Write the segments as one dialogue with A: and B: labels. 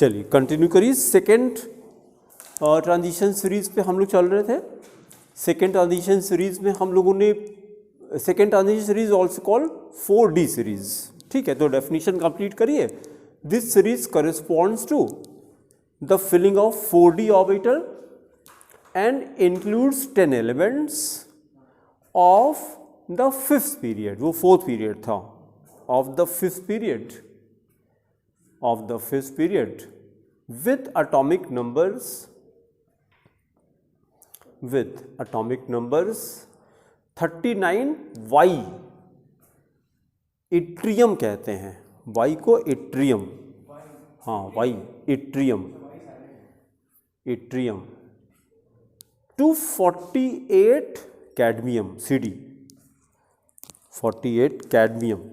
A: चलिए कंटिन्यू करिए। Second transition series पे हम लोग चल रहे थे। सेकेंड ट्रांजिशन सीरीज में हम लोगों ने second transition series also called 4D series. ठीक है, तो डेफिनेशन कंप्लीट करिए। This series corresponds to the filling of 4D orbital and includes 10 elements of the fifth period. वो फोर्थ पीरियड था, of the fifth period, of the fifth period with atomic numbers 39 Y, yttrium कहते हैं, Y को yttrium, हाँ Y yttrium, 248 cadmium CD, 48 cadmium,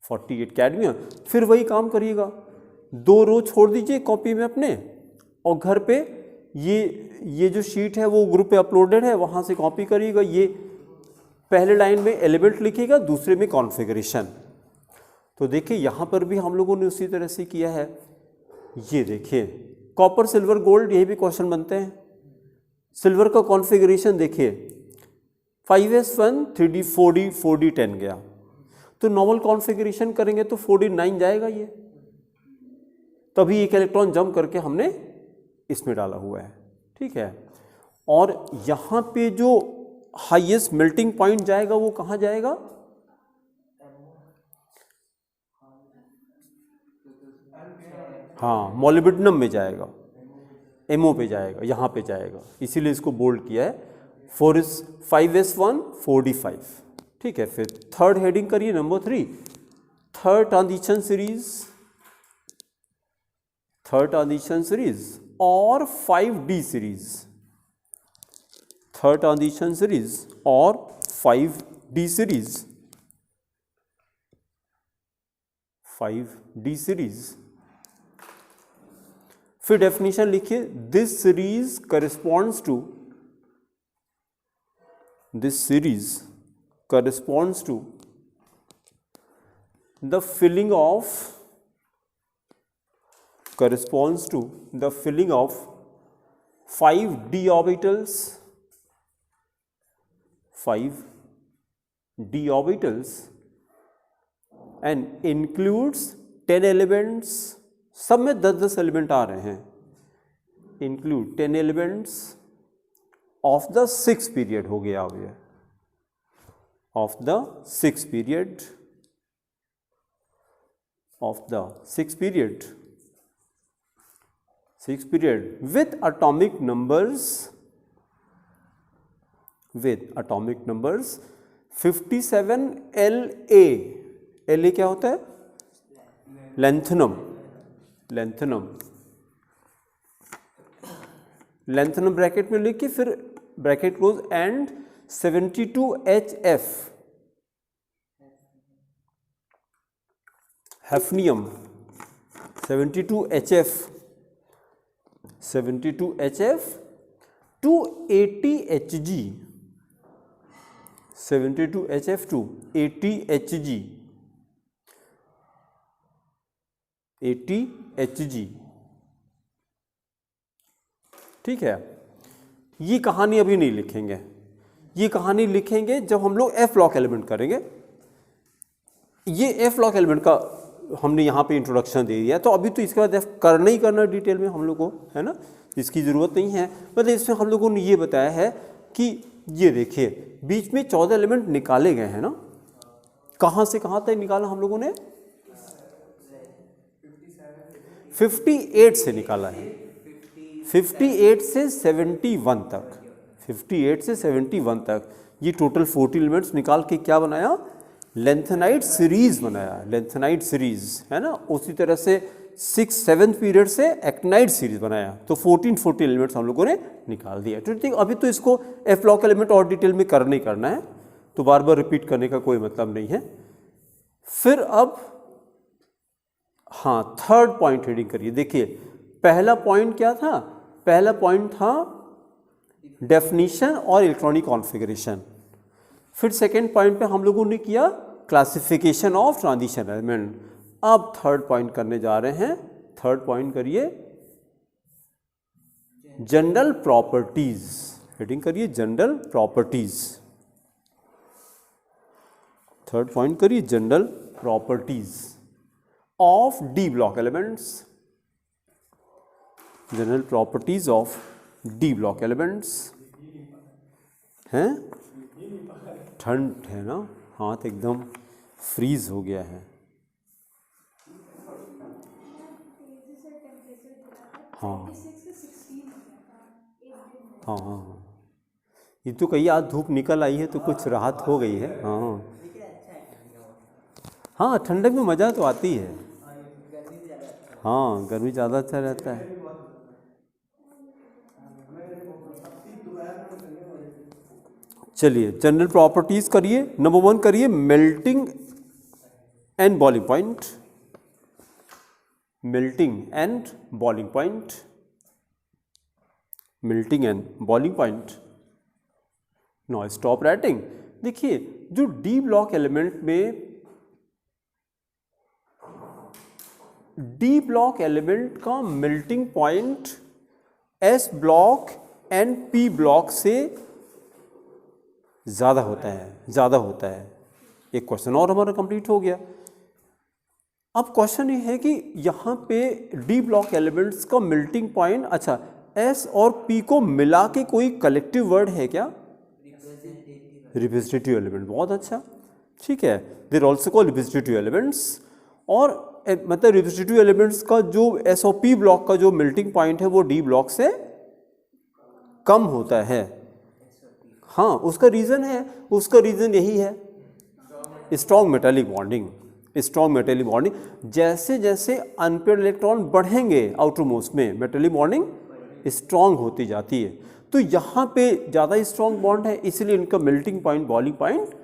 A: 48 cadmium. फिर वही काम करिएगा, 2 रो छोड़ दीजिए कॉपी में अपने, और घर पे ये जो शीट है वो ग्रुप पे अपलोडेड है, वहाँ से कॉपी करिएगा। ये पहले लाइन में एलिमेंट लिखिएगा, दूसरे में कॉन्फ़िगरेशन। तो देखिए यहाँ पर भी हम लोगों ने उसी तरह से किया है। ये देखिए कॉपर सिल्वर गोल्ड, यही भी क्वेश्चन बनते हैं। सिल्वर का कॉन्फ़िगरेशन देखिए, 5s1 3D 4D 4D 10 गया, तो नॉर्मल कॉन्फ़िगरेशन करेंगे तो 4D9 जाएगा ये, तभी एक इलेक्ट्रॉन जंप करके हमने इसमें डाला हुआ है। ठीक है, और यहाँ पे जो हाईएस्ट मेल्टिंग पॉइंट जाएगा वो कहाँ जाएगा? हाँ, मोलिब्डेनम में जाएगा, MO पे जाएगा, यहाँ पे जाएगा, इसीलिए इसको बोल्ड किया है। 5s1 4D5। ठीक है, फिर थर्ड हेडिंग करिए, नंबर 3, थर्ड ट्रांजिशन सीरीज और 5D series, third transition series और 5D सीरीज, 5D सीरीज। फिर डेफिनेशन लिखिए, this series corresponds to the filling of 5D orbitals, 5D orbitals and includes 10 elements, सब में 10-10 एलिमेंट आ रहे हैं, include 10 elements of the sixth period हो गया अब ये, of the sixth period with atomic numbers 57 La क्या होता है? लेंथनम ब्रैकेट में लिख के फिर bracket close and 72 HF hafnium, 72 HF 280 Hg, 72 HF 280 Hg, 80 Hg। ठीक है, ये कहानी अभी नहीं लिखेंगे, ये कहानी लिखेंगे जब हम लोग F ब्लॉक एलिमेंट करेंगे। ये F ब्लॉक एलिमेंट का हमने यहाँ पे इंट्रोडक्शन दे दिया, तो अभी तो इसके बाद F करना ही करना डिटेल में हम लोग को, है ना, इसकी ज़रूरत नहीं है। मतलब इसमें हम लोगों ने ये बताया है कि ये देखिए बीच में 14 एलिमेंट निकाले गए हैं ना, कहाँ से कहाँ तक निकाला हम लोगों ने? 58 से निकाला है, 58 से 71 तक, 58 से 71 तक ये टोटल 40 एलिमेंट्स निकाल के क्या बनाया? लेंथेनाइड सीरीज बनाया, लेंथेनाइड सीरीज, है ना। उसी तरह से 6-7 पीरियड से एक्टिनाइड सीरीज बनाया, तो 14 एलिमेंट्स हम लोगों ने निकाल दिया। तो ठीक, अभी तो इसको F ब्लॉक एलिमेंट और डिटेल में करना ही करना है, तो बार बार रिपीट करने का कोई मतलब नहीं है। फिर अब हाँ, थर्ड पॉइंट हेडिंग करिए। देखिए पहला पॉइंट क्या था? पहला पॉइंट था डेफिनीशन और इलेक्ट्रॉनिक कॉन्फ़िगरेशन। फिर सेकेंड पॉइंट पे हम लोगों ने किया क्लासिफिकेशन ऑफ ट्रांजिशन एलिमेंट। अब थर्ड पॉइंट करने जा रहे हैं। थर्ड पॉइंट करिए जनरल प्रॉपर्टीज, हेडिंग करिए जनरल प्रॉपर्टीज। थर्ड पॉइंट करिए general properties of D block elements, general properties of D block elements. हैं, ठंड है ना, हाथ एकदम फ्रीज हो गया है। हाँ हाँ हाँ, ये तो कहीं आज धूप निकल आई है तो कुछ राहत हो गई है। हाँ हाँ, ठंडक में मज़ा तो आती है। हाँ, गर्मी ज़्यादा अच्छा रहता है। चलिए जनरल प्रॉपर्टीज करिए। नंबर 1 करिए melting and boiling point, melting and boiling point, melting and boiling point. No stop writing. देखिए जो डी ब्लॉक एलिमेंट में, डी ब्लॉक एलिमेंट का melting point S block and P block से ज़्यादा होता है, एक क्वेश्चन और हमारा कंप्लीट हो गया। अब क्वेश्चन ये है कि यहाँ पे डी ब्लॉक एलिमेंट्स का मेल्टिंग पॉइंट, अच्छा एस और पी को मिला के कोई कलेक्टिव वर्ड है क्या? रिप्रेजेंटेटिव एलिमेंट, बहुत अच्छा, ठीक है। They're also called representative elements. और मतलब रिप्रेजेंटेटिव एलिमेंट्स का जो एस और पी ब्लॉक का जो मेल्टिंग पॉइंट है वो डी ब्लॉक से कम होता है। हाँ, उसका रीज़न यही है, strong metallic bonding. Strong metallic bonding, जैसे जैसे अनपेयर्ड इलेक्ट्रॉन बढ़ेंगे आउटर मोस्ट में, मेटालिक बॉन्डिंग स्ट्रॉन्ग होती जाती है। तो यहाँ पे ज़्यादा स्ट्रॉन्ग बॉन्ड है, इसलिए इनका मेल्टिंग पॉइंट, बॉइलिंग पॉइंट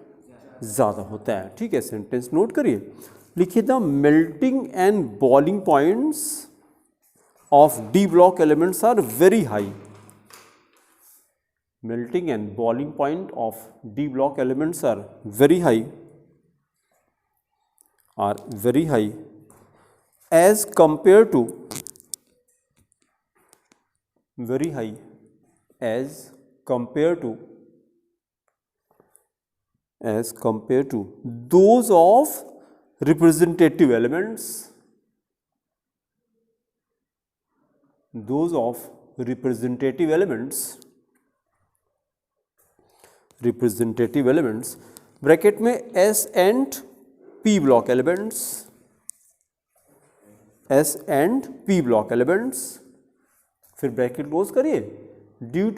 A: ज़्यादा होता है। ठीक है, सेंटेंस नोट करिए, लिखिए the melting and boiling points of D block elements are very high. Melting and boiling point of D block elements are very high as compared to those of representative elements, representative elements, bracket में S and P block elements, S and P block elements, फिर bracket close करिए, due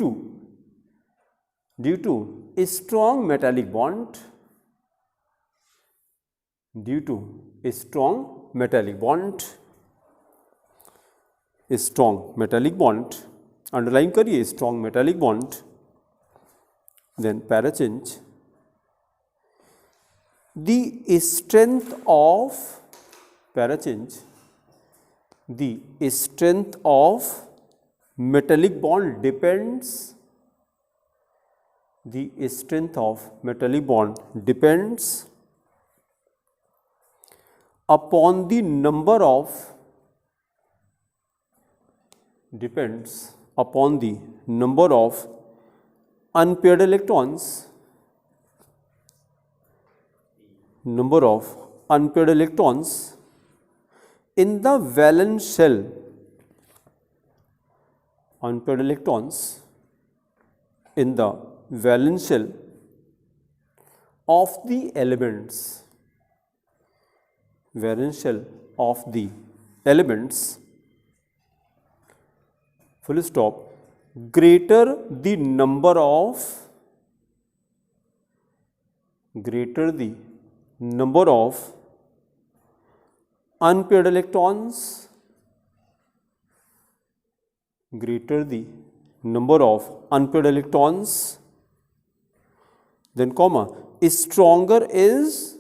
A: to strong metallic bond, strong metallic bond, underline करिए strong metallic bond. Then parachange, the strength of metallic bond depends, upon the number of unpaired electrons, in the valence shell, of the elements, full stop, greater the number of unpaired electrons, then comma, stronger is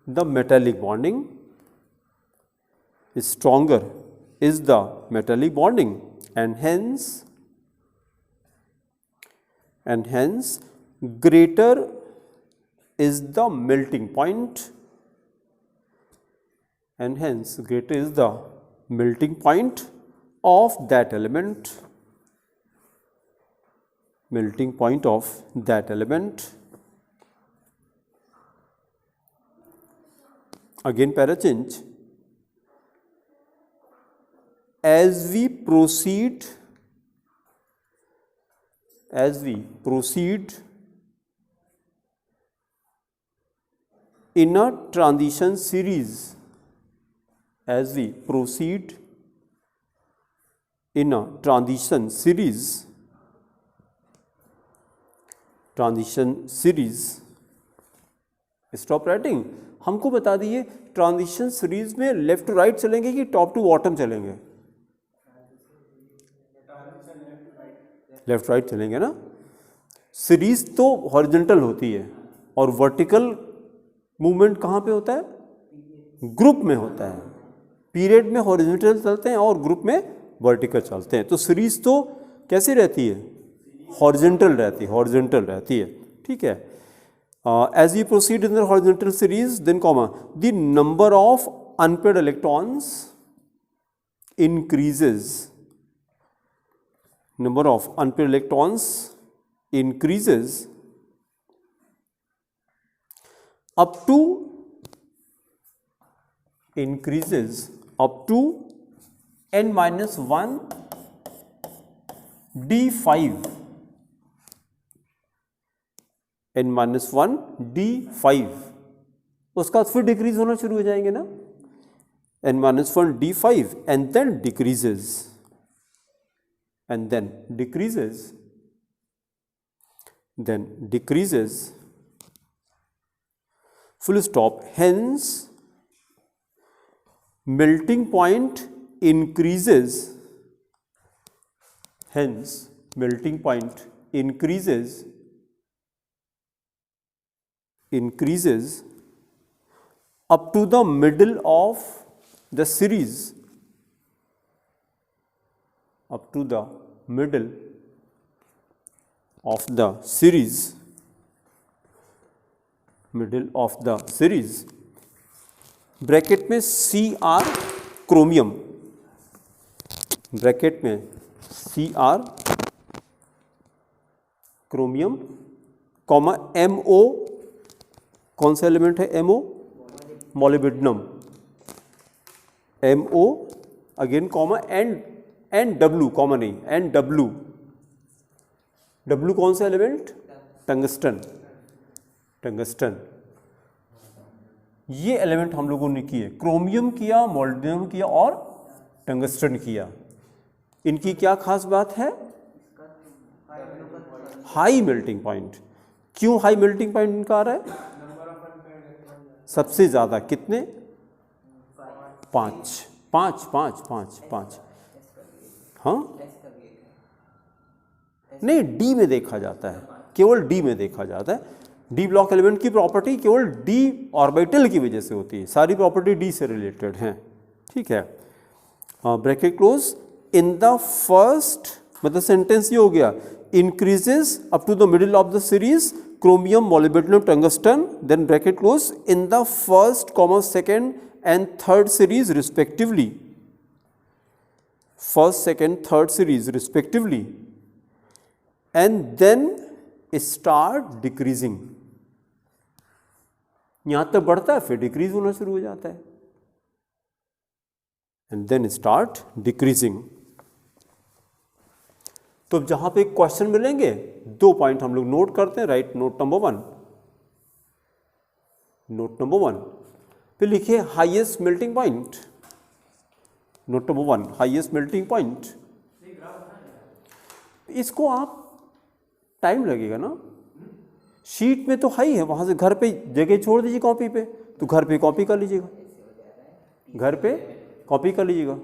A: the metallic bonding, and hence greater is the melting point, melting point of that element, melting point of that element. Again para change. As we proceed in a transition series, as we proceed in a transition series, stop writing. हमको बता दिए transition series में left to right चलेंगे कि top to bottom चलेंगे? Left right चलेंगे ना. Series तो हॉरिजॉन्टल होती है और वर्टिकल मूवमेंट कहाँ पे होता है? ग्रुप में होता है. पीरियड में हॉरिजॉन्टल चलते हैं और ग्रुप में वर्टिकल चलते हैं. तो सीरीज तो कैसी रहती है? हॉरिजॉन्टल रहती है. ठीक है. As we proceed in the horizontal series, then comma, the number of unpaired electrons increases. Number of unpaired electrons increases up to n-1 d5. n-1 d5. उसका फिर डिक्रीज होना शुरू हो जाएंगे ना. n-1 d5 and then decreases, full stop. Hence melting point increases up to the middle of the series, bracket में Cr chromium, comma MO, कौन सा एलिमेंट है? MO molybdenum. MO again comma and W, comma नहीं, and W कौन सा element? Tungsten. ये element हम लोगों ने किए. क्रोमियम किया, मोलिब्डेनम किया और टंगस्टन किया. इनकी क्या खास बात है? High melting point. क्यों हाई मेल्टिंग पॉइंट इनका आ रहा है? सबसे ज्यादा कितने? 5. हाँ नहीं, डी में देखा जाता है, केवल डी में देखा जाता है. डी ब्लॉक एलिमेंट की प्रॉपर्टी केवल डी ऑर्बिटल की वजह से होती है. सारी प्रॉपर्टी डी से रिलेटेड हैं. ठीक है. Bracket close. In the first, मतलब सेंटेंस ये हो गया, increases up to the middle of the series chromium, molybdenum, tungsten, then bracket close, in the first, second and third series respectively. First, second, third series respectively, and then start decreasing. यहां तक बढ़ता है, फिर decrease होना शुरू हो जाता है. And then start decreasing. तो जहां पे क्वेश्चन मिलेंगे 2 पॉइंट हम लोग नोट करते हैं. राइट नोट नंबर 1 पे लिखिए highest melting point. Note number 1 highest melting point. इसको आप टाइम लगेगा ना, शीट में तो हाई है, वहां से घर पे जगह छोड़ दीजिए कॉपी पे, तो घर पे कॉपी कर लीजिएगा,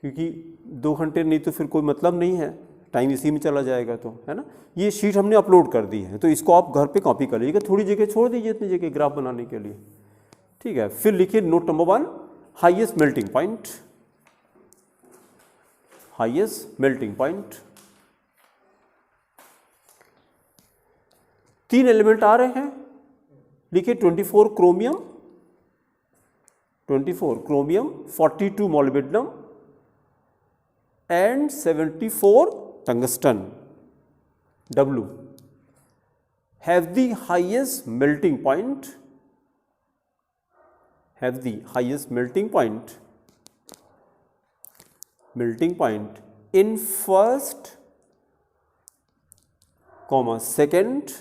A: क्योंकि 2 घंटे नहीं तो फिर कोई मतलब नहीं है, टाइम इसी में चला जाएगा. तो है ना. ये शीट हमने अपलोड कर दी है, तो इसको आप घर पे कॉपी कर लीजिएगा. थोड़ी जगह छोड़ दीजिए इतनी जगह ग्राफ बनाने के लिए. ठीक है. फिर लिखिए note number 1 highest melting point. 3 element आ रहे हैं. लिखिए 24 chromium, 24 chromium, 42 molybdenum and 74 tungsten W have the highest melting point, in first, second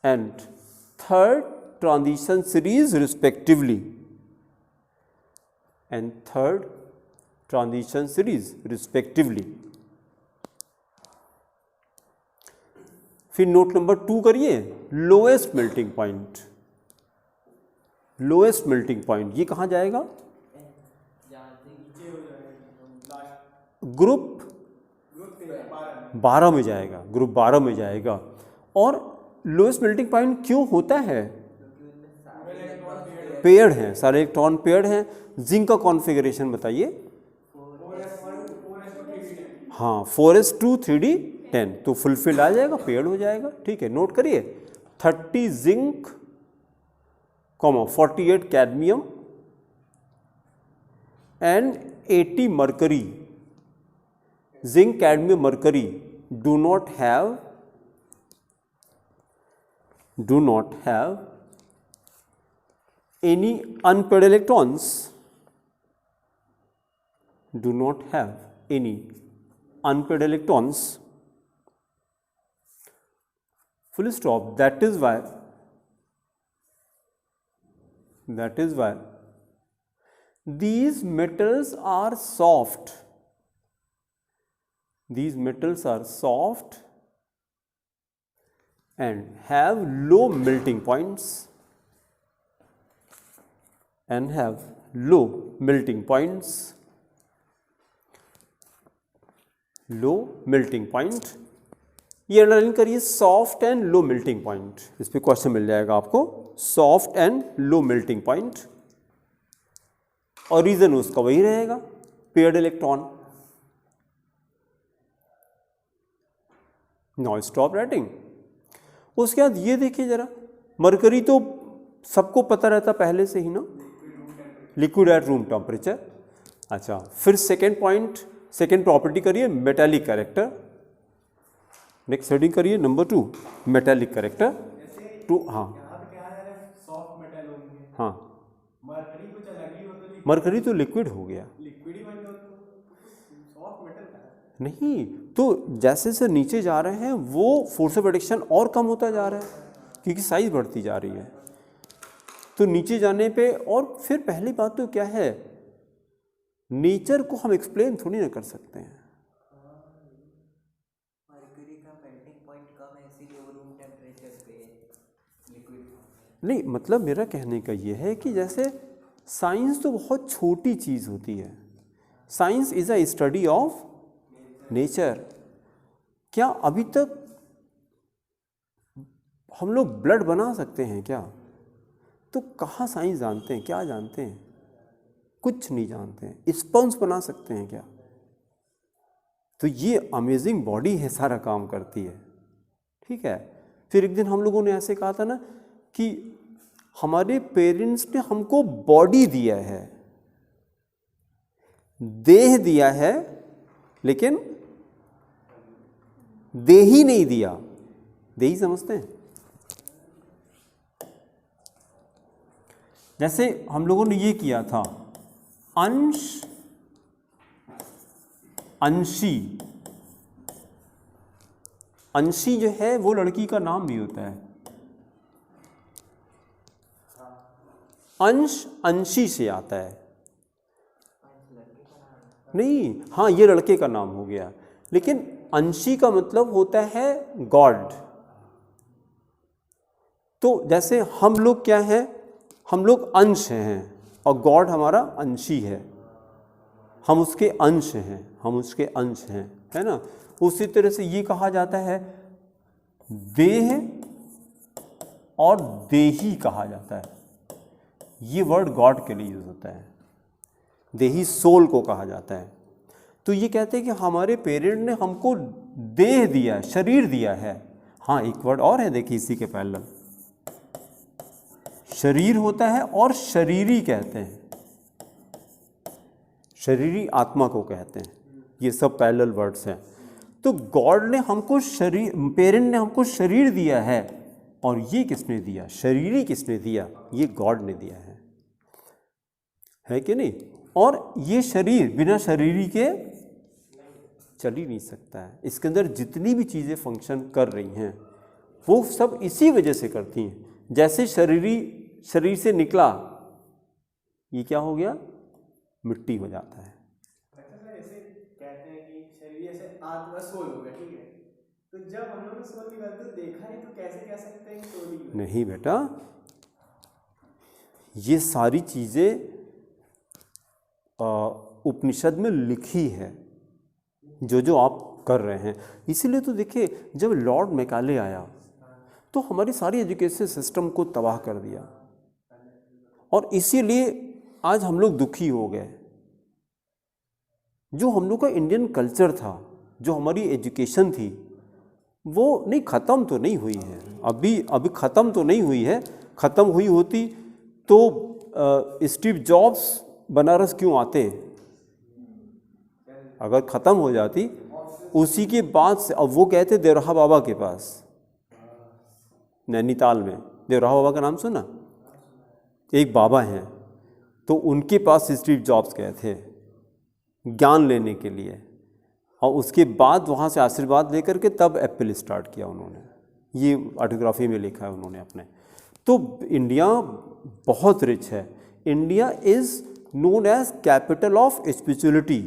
A: and third transition series respectively, फिर नोट नंबर 2 करिए, लोएस्ट मेल्टिंग पॉइंट ये कहाँ जाएगा? ग्रुप 12 में जाएगा, और लोएस्ट मेल्टिंग पॉइंट क्यों होता है? पेयर्ड हैं, सारे इलेक्ट्रॉन पेयर्ड हैं। जिंक का कॉन्फ़िगरेशन बताइए। हाँ, 4s2 3d10, तो फुलफिल आ जाएगा, पेयर्ड हो जाएगा। ठीक है, नोट करिए, 30 zinc, 48 cadmium and 80 mercury. Zinc, cadmium, mercury do not have any unpaired electrons, full stop. That is why these metals are soft, and have low melting points, ये underline करिए, soft and low melting point. इस पे question मिल जाएगा आपको, soft and low melting point, और reason उसका वही रहेगा, paired electron. Now stop writing. उसके बाद ये देखिए जरा, मरकरी तो सबको पता रहता पहले से ही ना, लिक्विड एट रूम टेम्परेचर। अच्छा, फिर सेकेंड प्रॉपर्टी करिए, मेटालिक कैरेक्टर। नेक्स्ट हेडिंग करिए नंबर 2, मेटालिक कैरेक्टर। हाँ, मरकरी तो लिक्विड हो गया, नहीं तो जैसे से नीचे जा रहे हैं वो फोर्स ऑफ एडिक्शन और कम होता जा रहा है, क्योंकि साइज बढ़ती जा रही है। तो नीचे जाने पे, और फिर पहली बात तो क्या है, नेचर को हम एक्सप्लेन थोड़ी ना कर सकते हैं।
B: मरकरी का मेल्टिंग पॉइंट कम है, इसीलिए वो रूम टेम्परेचर पे लिक्विड।
A: नहीं, मतलब मेरा कहने का ये है कि जैसे साइंस तो बहुत छोटी चीज़ होती है, science is a study of nature. क्या अभी तक हम लोग ब्लड बना सकते हैं क्या? तो कहाँ साइंस जानते हैं, क्या जानते हैं? कुछ नहीं जानते हैं। स्पंज बना सकते हैं क्या? तो ये अमेजिंग बॉडी है, सारा काम करती है। ठीक है, फिर एक दिन हम लोगों ने ऐसे कहा था ना कि हमारे पेरेंट्स ने हमको बॉडी दिया है, देह दिया है, लेकिन देही नहीं दिया। देही समझते हैं? जैसे हम लोगों ने ये किया था, अंश अंशी। अंशी जो है वो लड़की का नाम भी होता है। अंश अंशी से आता है, नहीं, हाँ ये लड़के का नाम हो गया, लेकिन अंशी का मतलब होता है गॉड। तो जैसे हम लोग क्या हैं, हम लोग अंश हैं और गॉड हमारा अंशी है, हम उसके अंश हैं, है ना। उसी तरह से ये कहा जाता है देह और देही कहा जाता है। ये वर्ड गॉड के लिए यूज होता है, देही सोल को कहा जाता है। तो ये कहते हैं कि हमारे पेरेंट ने हमको देह दिया, शरीर दिया है। हाँ, एक वर्ड और है, देखिए इसी के पैरेलल, शरीर होता है और शरीरी कहते हैं, शरीरी आत्मा को कहते हैं। ये सब पैरेलल वर्ड्स हैं। तो गॉड ने हमको शरीर, पेरेंट ने हमको शरीर दिया है, और ये किसने दिया? शरीरी किसने दिया? ये गॉड ने दिया है कि नहीं? और ये शरीर बिना शरीरी के चल ही नहीं सकता है। इसके अंदर जितनी भी चीज़ें फंक्शन कर रही हैं वो सब इसी वजह से करती हैं। जैसे शरीर से निकला, ये क्या हो गया? मिट्टी हो जाता है।
C: ऐसे कहते हैं कि शरीर ऐसे आत्मा सोल हो गया, ठीक है, तो जब हम लोगों ने सोल की बात तो देखा नहीं, तो कैसे कह सकते हैं कि सोल ही है?
A: नहीं बेटा, ये सारी चीज़ें उपनिषद में लिखी है, जो आप कर रहे हैं। इसीलिए तो देखिए, जब लॉर्ड मैकाले आया तो हमारी सारी एजुकेशन सिस्टम को तबाह कर दिया, और इसीलिए आज हम लोग दुखी हो गए। जो हम लोग का इंडियन कल्चर था, जो हमारी एजुकेशन थी, वो नहीं, ख़त्म तो नहीं हुई है अभी ख़त्म तो नहीं हुई है। ख़त्म हुई होती तो स्टीव जॉब्स बनारस क्यों आते? अगर ख़त्म हो जाती, उसी के बाद से अब वो कहते देवराहा बाबा के पास, नैनीताल में देवराहा बाबा का नाम सुना? एक बाबा हैं, तो उनके पास स्टीव जॉब्स गए थे ज्ञान लेने के लिए, और उसके बाद वहाँ से आशीर्वाद लेकर के तब एप्पल स्टार्ट किया उन्होंने। ये ऑटोग्राफी में लिखा है उन्होंने अपने। तो इंडिया बहुत रिच है। India is known as capital of spirituality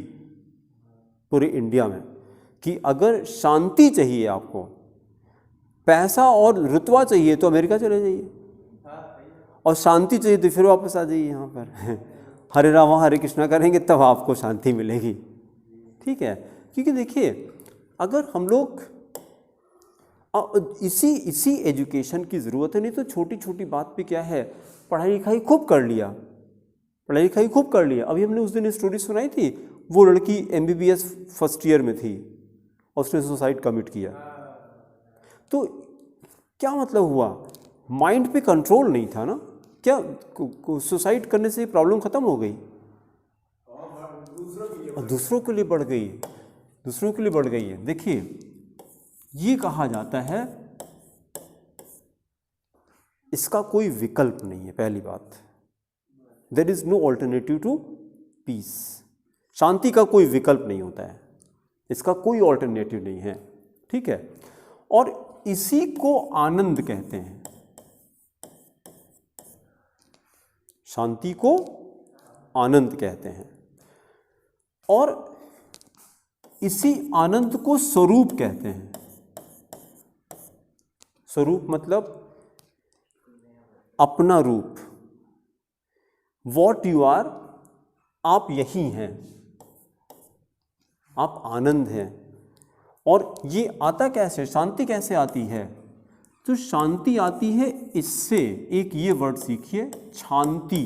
A: पूरे इंडिया में। कि अगर शांति चाहिए आपको, पैसा और रुतबा चाहिए तो अमेरिका चले जाइए, और शांति चाहिए तो फिर वापस आ जाइए यहाँ पर हरे राम हरे कृष्णा करेंगे तब आपको शांति मिलेगी। ठीक है, क्योंकि देखिए, अगर हम लोग इसी एजुकेशन की ज़रूरत है। नहीं तो छोटी छोटी बात पे क्या है, पढ़ाई लिखाई खूब कर लिया, अभी हमने उस दिन स्टोरी सुनाई थी, वो लड़की MBBS फर्स्ट ईयर में थी और उसने सुसाइड कमिट किया। तो क्या मतलब हुआ? माइंड पे कंट्रोल नहीं था ना। क्या सुसाइड करने से प्रॉब्लम ख़त्म हो गई? और दूसरों के लिए बढ़ गई है। देखिए, ये कहा जाता है इसका कोई विकल्प नहीं है। पहली बात, there is no alternative to peace. शांति का कोई विकल्प नहीं होता है, इसका कोई ऑल्टरनेटिव नहीं है। ठीक है, और इसी को आनंद कहते हैं। शांति को आनंद कहते हैं, और इसी आनंद को स्वरूप कहते हैं। स्वरूप मतलब अपना रूप। वॉट यू आर, आप यही हैं, आप आनंद हैं। और ये आता कैसे, शांति कैसे आती है? तो शांति आती है इससे, एक ये वर्ड सीखिए, शांति।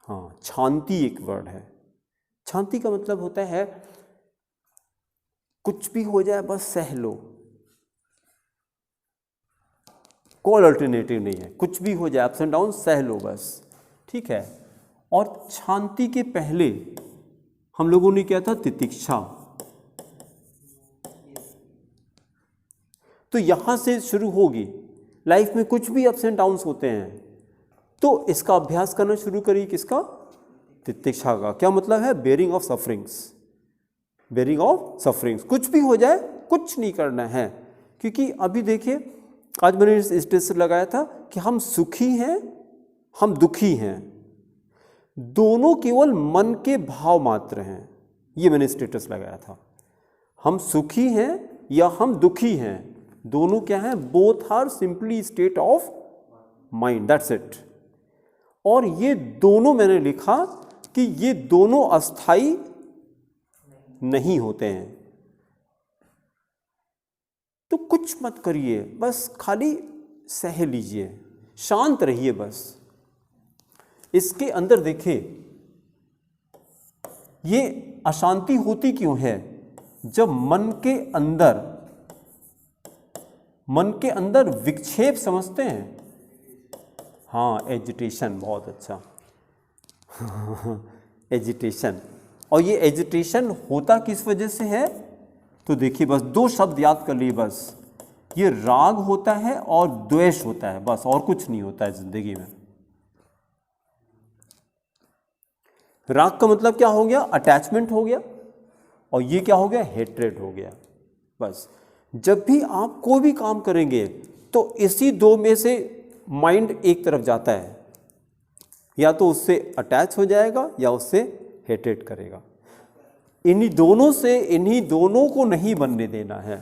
A: हाँ, शांति एक वर्ड है। शांति का मतलब होता है कुछ भी हो जाए बस सह लो, कोई अल्टरनेटिव नहीं है। कुछ भी हो जाए, अप्स एंड डाउन, सह लो बस। ठीक है, और शांति के पहले हम लोगों ने क्या था? तितिक्षा। तो यहां से शुरू होगी। लाइफ में कुछ भी अप्स एंड डाउन्स होते हैं तो इसका अभ्यास करना शुरू करिए। किसका? तितिक्षा का। क्या मतलब है? Bearing of sufferings. कुछ भी हो जाए, कुछ नहीं करना है। क्योंकि अभी देखिए, आज मैंने इस स्टेटस लगाया था कि हम सुखी हैं, हम दुखी हैं, दोनों केवल मन के भाव मात्र हैं। ये मैंने स्टेटस लगाया था। हम सुखी हैं या हम दुखी हैं, दोनों क्या हैं? Both are simply state of mind, that's it. और ये दोनों, मैंने लिखा कि ये दोनों अस्थाई नहीं होते हैं। तो कुछ मत करिए, बस खाली सह लीजिए, शांत रहिए बस। इसके अंदर देखिए, ये अशांति होती क्यों है? जब मन के अंदर विक्षेप समझते हैं, हाँ, एजिटेशन, बहुत अच्छा। एजिटेशन। और ये एजिटेशन होता किस वजह से है? तो देखिए, बस दो शब्द याद कर लिए बस, ये राग होता है और द्वेष होता है, बस, और कुछ नहीं होता है जिंदगी में। राग का मतलब क्या हो गया? अटैचमेंट हो गया, और ये क्या हो गया? हेट्रेड हो गया। बस जब भी आप कोई भी काम करेंगे तो इसी दो में से माइंड एक तरफ जाता है, या तो उससे अटैच हो जाएगा या उससे हेटेड करेगा। इन्हीं दोनों से, इन्हीं दोनों को नहीं बनने देना है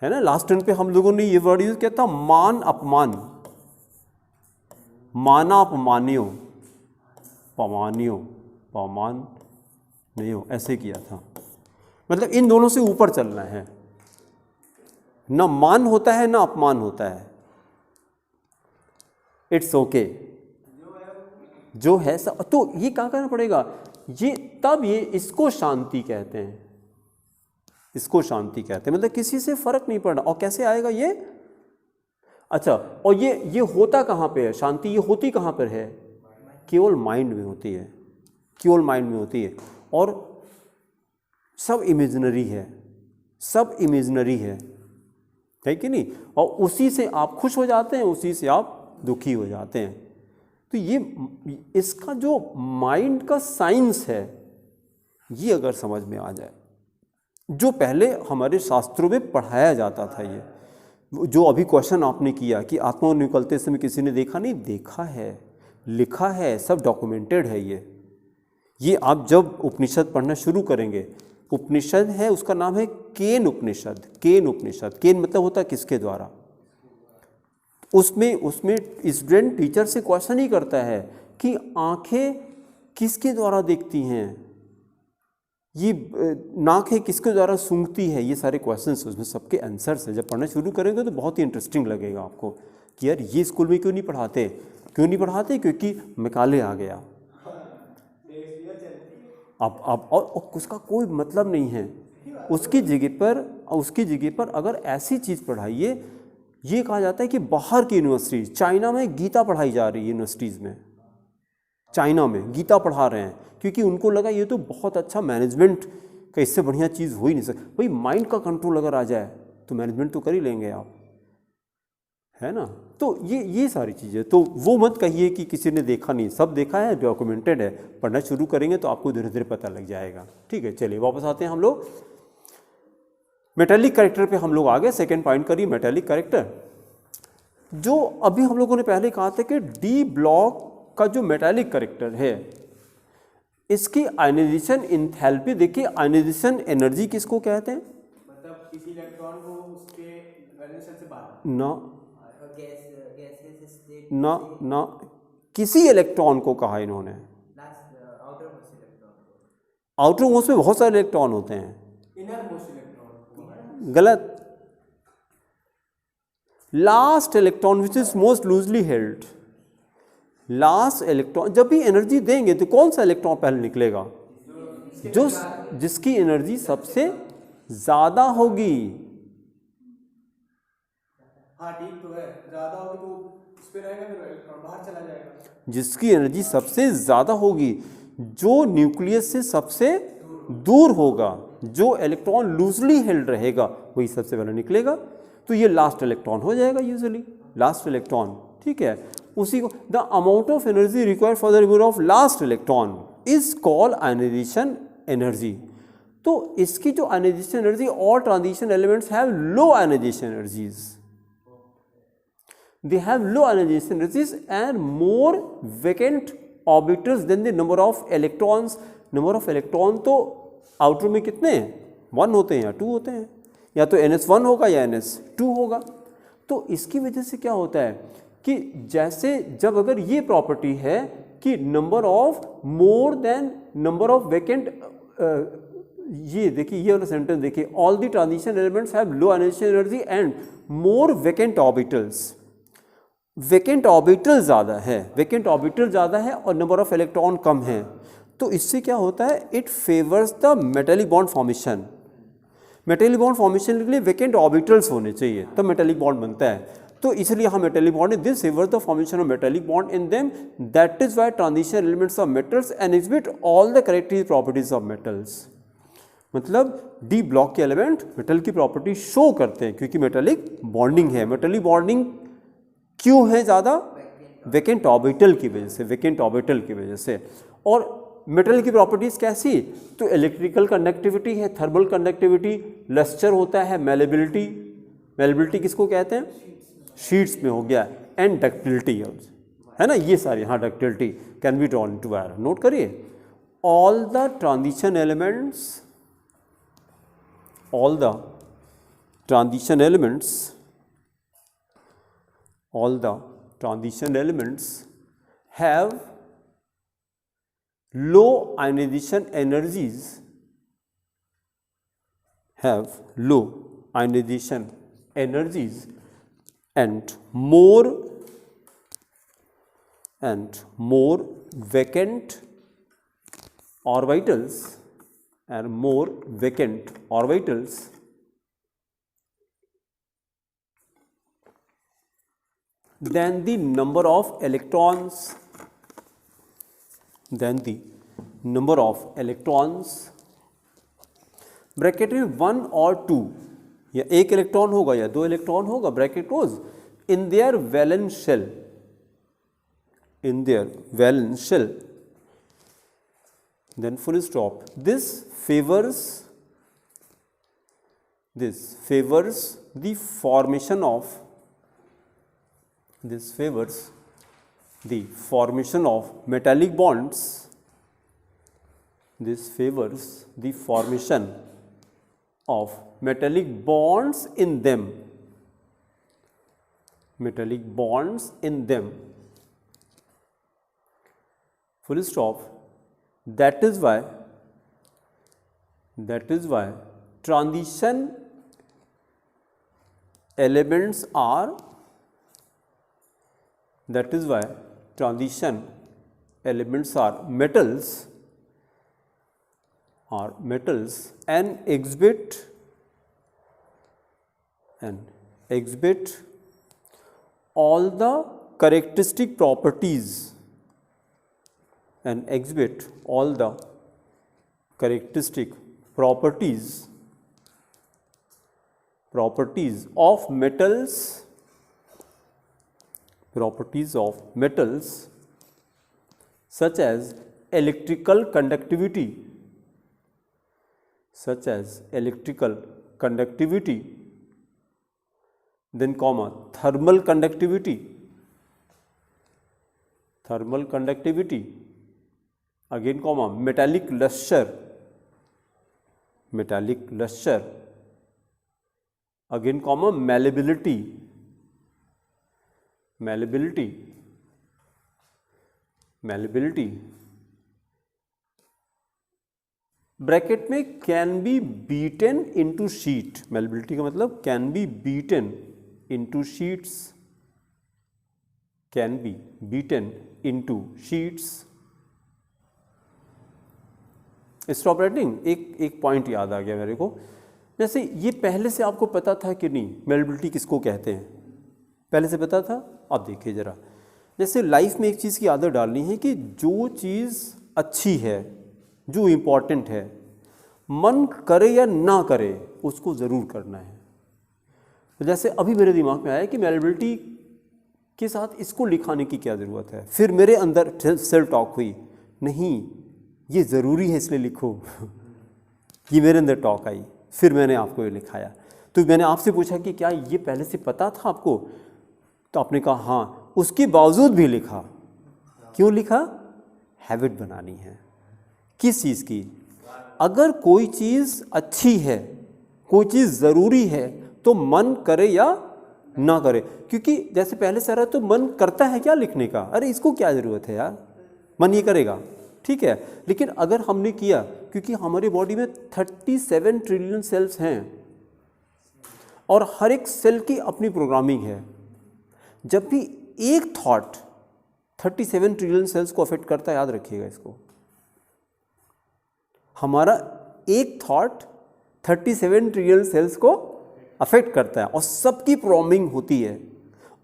A: ना। लास्ट टर्न पे हम लोगों ने ये वर्ड यूज किया था, मान अपमान, माना अपमानियो, पमानियो, पमान नहीं हो, ऐसे किया था। मतलब इन दोनों से ऊपर चलना है, ना मान होता है ना अपमान होता है। इट्स ओके, जो है सब। तो ये क्या करना पड़ेगा? ये तब ये इसको शांति कहते हैं, इसको शांति कहते हैं। मतलब किसी से फर्क नहीं पड़ना। और कैसे आएगा ये? अच्छा, और ये होता कहाँ पे है शांति? ये होती कहाँ पर है? केवल माइंड में होती है, केवल माइंड में होती है। और सब इमेजिनरी है, सब इमेजिनरी है कि नहीं? और उसी से आप खुश हो जाते हैं, उसी से आप दुखी हो जाते हैं। तो ये इसका जो माइंड का साइंस है, ये अगर समझ में आ जाए, जो पहले हमारे शास्त्रों में पढ़ाया जाता था, ये जो अभी क्वेश्चन आपने किया कि आत्मा निकलते समय किसी ने देखा नहीं, देखा है, लिखा है, सब डॉक्यूमेंटेड है। ये आप जब उपनिषद पढ़ना शुरू करेंगे, उपनिषद है, उसका नाम है केन उपनिषद। केन उपनिषद, केन मतलब होता है किसके द्वारा। उसमें स्टूडेंट टीचर से क्वेश्चन ही करता है कि आंखें किसके द्वारा देखती हैं, ये नाक है किसके द्वारा सूंघती है। ये सारे क्वेश्चंस उसमें सबके आंसर्स है। जब पढ़ना शुरू करेंगे तो बहुत ही इंटरेस्टिंग लगेगा आपको कि यार ये स्कूल में क्यों नहीं पढ़ाते, क्यों नहीं पढ़ाते? क्योंकि मैकाले आ गया अब और उसका कोई मतलब नहीं है। उसकी जगह पर अगर ऐसी चीज़ पढ़ाइए, ये कहा जाता है कि बाहर की यूनिवर्सिटी, चाइना में गीता पढ़ाई जा रही है, यूनिवर्सिटीज़ में चाइना में गीता पढ़ा रहे हैं, क्योंकि उनको लगा ये तो बहुत अच्छा मैनेजमेंट का, इससे बढ़िया चीज़ हो ही नहीं सकती। भाई माइंड का कंट्रोल अगर आ जाए तो मैनेजमेंट तो कर ही लेंगे आप, है ना। तो ये सारी चीज़ें, तो वो मत कहिए कि किसी ने देखा नहीं, सब देखा है, डॉक्यूमेंटेड है। पढ़ना शुरू करेंगे तो आपको धीरे धीरे पता लग जाएगा। ठीक है, चलिए वापस आते हैं हम लोग मेटेलिक कैरेक्टर पे। हम लोग आ गए, सेकेंड पॉइंट करिए मेटेलिक कैरेक्टर। जो अभी हम लोगों ने पहले कहा था कि डी ब्लॉक का जो मेटेलिक कैरेक्टर है, इसकी आयनाइजेशन एंथैल्पी, देखिए आयनाइजेशन एनर्जी किसको कहते हैं?
C: मतलब किसी इलेक्ट्रॉन को उसके वैलेंस से बाहर
A: ना किसी इलेक्ट्रॉन को कहा इन्होंने आउटर मोस्ट में बहुत सारे इलेक्ट्रॉन होते हैं,
C: इनर मोस्ट इलेक्ट्रॉन
A: गलत। Last electron which is most loosely held, last electron. जब भी एनर्जी देंगे तो कौन सा इलेक्ट्रॉन पहले निकलेगा? जो जिसकी एनर्जी सबसे ज्यादा होगी।
C: हाँ ठीक तो है, ज्यादा होगी तो उस पे रहेगा, फिर इलेक्ट्रॉन बाहर चला जाएगा।
A: जिसकी एनर्जी सबसे ज्यादा होगी, जो न्यूक्लियस से सबसे दूर होगा, जो इलेक्ट्रॉन लूजली हेल्ड रहेगा, वही सबसे पहले निकलेगा। तो ये लास्ट इलेक्ट्रॉन हो जाएगा यूजुअली, लास्ट इलेक्ट्रॉन। ठीक है, उसी को the amount of energy required for the removal of last electron is called ionisation energy. तो इसकी जो ionisation energy, all transition elements have low ionisation energies, they have low ionization energies and more vacant orbitals than the number of electrons. number of electron तो outer में कितने हैं? 1 होते हैं या 2 होते हैं, या तो ns1 होगा या ns2 होगा। तो इसकी वजह से क्या होता है कि जैसे जब अगर ये प्रॉपर्टी है कि number of more than number of vacant, ये देखिए ये वाला सेंटेंस देखिए, all the transition elements have low ionisation energy and more vacant orbitals. Vacant orbital ज़्यादा है, वैकेंट ऑर्बिटल ज़्यादा है और नंबर ऑफ इलेक्ट्रॉन कम है। तो इससे क्या होता है? It favours the metallic bond formation. Metallic bond formation के लिए वैकेंट ऑर्बिटल्स होने चाहिए, तब मेटेलिक बॉन्ड बनता है। तो इसलिए हम metallic bond this favours the formation of metallic bond in them, that is why transition elements of metals exhibit all the characteristic properties of metals. मतलब डी ब्लॉक के एलिमेंट मेटल की property show करते हैं क्योंकि metallic bonding है। Metallic bonding क्यों है ज़्यादा? वैकेंट ऑर्बिटल की वजह से, वैकेंट ऑर्बिटल की वजह से। और मेटल की प्रॉपर्टीज़ कैसी? तो इलेक्ट्रिकल कंडक्टिविटी है, थर्मल कंडक्टिविटी, लस्टर होता है, मेलेबिलिटी, मेलेबिलिटी किसको कहते हैं? शीट्स में हो गया, एंड डक्टिलिटी है ना, ये सारी, हाँ ductility can be drawn to wire. Note करिए, all the transition elements, all the transition elements have low ionization energies, and more vacant orbitals, than the number of electrons, bracket में 1 और 2, या एक इलेक्ट्रॉन होगा या 2 इलेक्ट्रॉन होगा, bracket close, in their valence shell, then full stop. This favors the formation of metallic bonds. This favors the formation of metallic bonds in them. Full stop. That is why transition elements are metals and exhibit all the characteristic properties of metals, such as electrical conductivity, then comma thermal conductivity, again comma metallic luster, again comma malleability, bracket में can be beaten into sheet, malleability का मतलब can be beaten into sheets, stop writing. एक point याद आ गया मेरे को, जैसे ये पहले से आपको पता था कि नहीं malleability किसको कहते हैं? पहले से पता था? अब देखिए ज़रा, जैसे लाइफ में एक चीज़ की आदत डालनी है कि जो चीज़ अच्छी है, जो इम्पोर्टेंट है, मन करे या ना करे उसको ज़रूर करना है। तो जैसे अभी मेरे दिमाग में आया कि malleability के साथ इसको लिखाने की क्या ज़रूरत है, फिर मेरे अंदर सेल्फ टॉक हुई, नहीं ये ज़रूरी है इसलिए लिखो ये मेरे अंदर टॉक आई, फिर मैंने आपको ये लिखाया। तो मैंने आपसे पूछा कि क्या ये पहले से पता था आपको? तो आपने कहा हाँ, उसके बावजूद भी लिखा। क्यों लिखा? हैबिट बनानी है। किस चीज़ की? अगर कोई चीज़ अच्छी है, कोई चीज़ ज़रूरी है, तो मन करे या ना करे, क्योंकि जैसे पहले से रहा तो मन करता है क्या लिखने का, अरे इसको क्या ज़रूरत है यार, मन ये करेगा, ठीक है। लेकिन अगर हमने किया, क्योंकि हमारी बॉडी में 37 ट्रिलियन सेल्स हैं और हर एक सेल की अपनी प्रोग्रामिंग है, जब भी एक थॉट 37 ट्रिलियन सेल्स को अफेक्ट करता है, याद रखिएगा इसको, हमारा एक थॉट 37 ट्रिलियन सेल्स को अफेक्ट करता है और सबकी प्रोग्रामिंग होती है।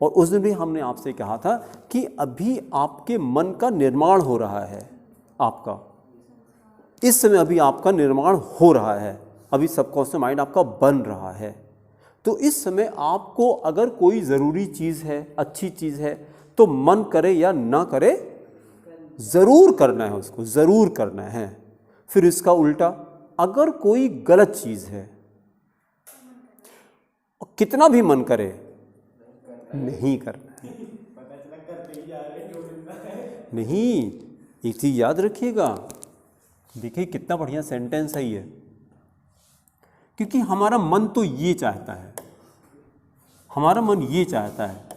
A: और उस दिन भी हमने आपसे कहा था कि अभी आपके मन का निर्माण हो रहा है, आपका इस समय अभी आपका निर्माण हो रहा है, अभी सबकॉन्शियस माइंड आपका बन रहा है। तो इस समय आपको अगर कोई ज़रूरी चीज़ है, अच्छी चीज़ है, तो मन करे या ना करे ज़रूर करना है, उसको ज़रूर करना है। फिर इसका उल्टा, अगर कोई गलत चीज़ है, कितना भी मन करे नहीं करना है।
C: पता चला करते ही जा रहे हैं जो मिलता है।
A: नहीं, एक चीज़ याद रखिएगा, देखिए कितना बढ़िया सेंटेंस है ये, क्योंकि हमारा मन तो ये चाहता है, हमारा मन ये चाहता है,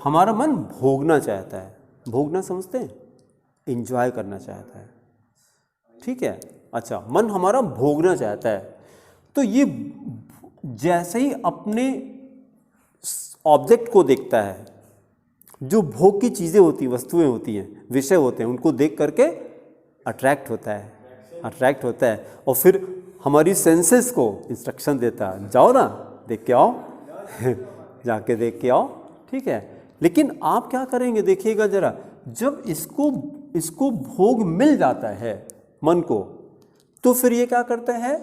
A: हमारा मन भोगना चाहता है। भोगना समझते हैं, एंजॉय करना चाहता है, ठीक है। अच्छा, मन हमारा भोगना चाहता है, तो ये जैसे ही अपने ऑब्जेक्ट को देखता है, जो भोग की चीज़ें होती हैं, वस्तुएं होती हैं, विषय होते हैं, उनको देख करके अट्रैक्ट होता है, और फिर हमारी सेंसेस को इंस्ट्रक्शन देता है, जाओ ना देख के आओ जाके देख के आओ, ठीक है। लेकिन आप क्या करेंगे, देखिएगा जरा, जब इसको भोग मिल जाता है मन को, तो फिर ये क्या करता है,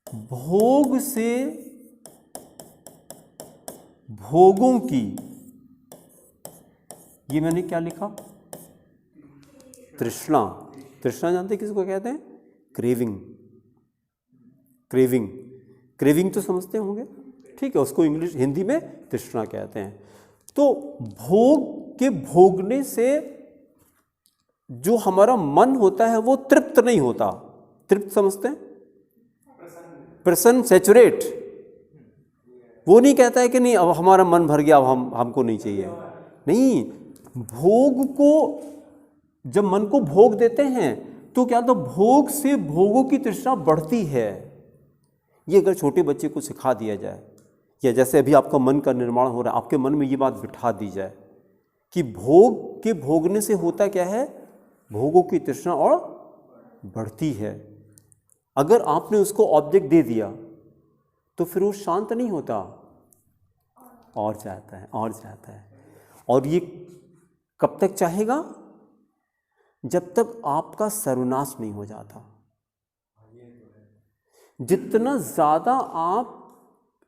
A: भोग से भोगों की, ये मैंने क्या लिखा, तृष्णा। तृष्णा जानते हैं किसको कहते हैं? क्रेविंग तो समझते होंगे, ठीक है। उसको इंग्लिश हिंदी में तृष्णा कहते हैं। तो भोग के भोगने से जो हमारा मन होता है वो तृप्त नहीं होता। तृप्त समझते हैं? प्रसन्न, सैचुरेट। वो नहीं कहता है कि नहीं अब हमारा मन भर गया, अब हमको नहीं चाहिए। नहीं, भोग को जब मन को भोग देते हैं तो क्या, तो भोग से भोगों की तृष्णा बढ़ती है। ये अगर छोटे बच्चे को सिखा दिया जाए, या जैसे अभी आपका मन का निर्माण हो रहा है, आपके मन में ये बात बिठा दी जाए कि भोग के भोगने से होता क्या है, भोगों की तृष्णा और बढ़ती है। अगर आपने उसको ऑब्जेक्ट दे दिया तो फिर वो शांत नहीं होता, और चाहता है। और ये कब तक चाहेगा? जब तक आपका सर्वनाश नहीं हो जाता। जितना ज़्यादा आप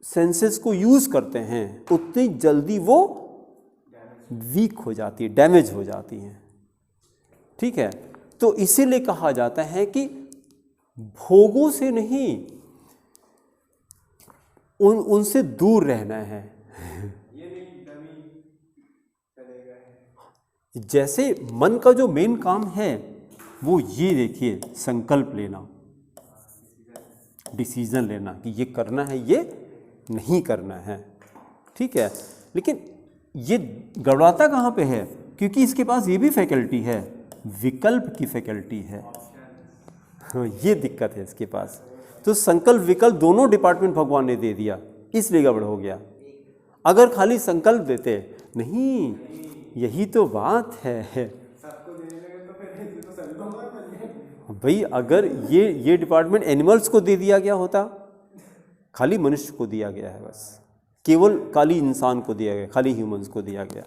A: सेंसेस को यूज़ करते हैं, उतनी जल्दी वो वीक हो जाती है, डैमेज हो जाती हैं, ठीक है। तो इसीलिए कहा जाता है कि भोगों से नहीं, उनसे दूर रहना है। जैसे मन का जो मेन काम है वो ये देखिए, संकल्प लेना, डिसीजन लेना कि ये करना है, ये नहीं करना है, ठीक है। लेकिन ये गड़बड़ाता कहाँ पे है? क्योंकि इसके पास ये भी फैकल्टी है, विकल्प की फैकल्टी है। हाँ, ये दिक्कत है इसके पास। तो संकल्प विकल्प दोनों डिपार्टमेंट भगवान ने दे दिया, इसलिए गड़बड़ हो गया। अगर खाली संकल्प देते, नहीं, यही तो बात है।
C: सबको देने लगे तो फिर तो सभी भगवान बन गए।
A: भाई अगर ये डिपार्टमेंट एनिमल्स को दे दिया गया होता, खाली मनुष्य को दिया गया है, बस केवल खाली इंसान को दिया गया, खाली ह्यूमंस को दिया गया,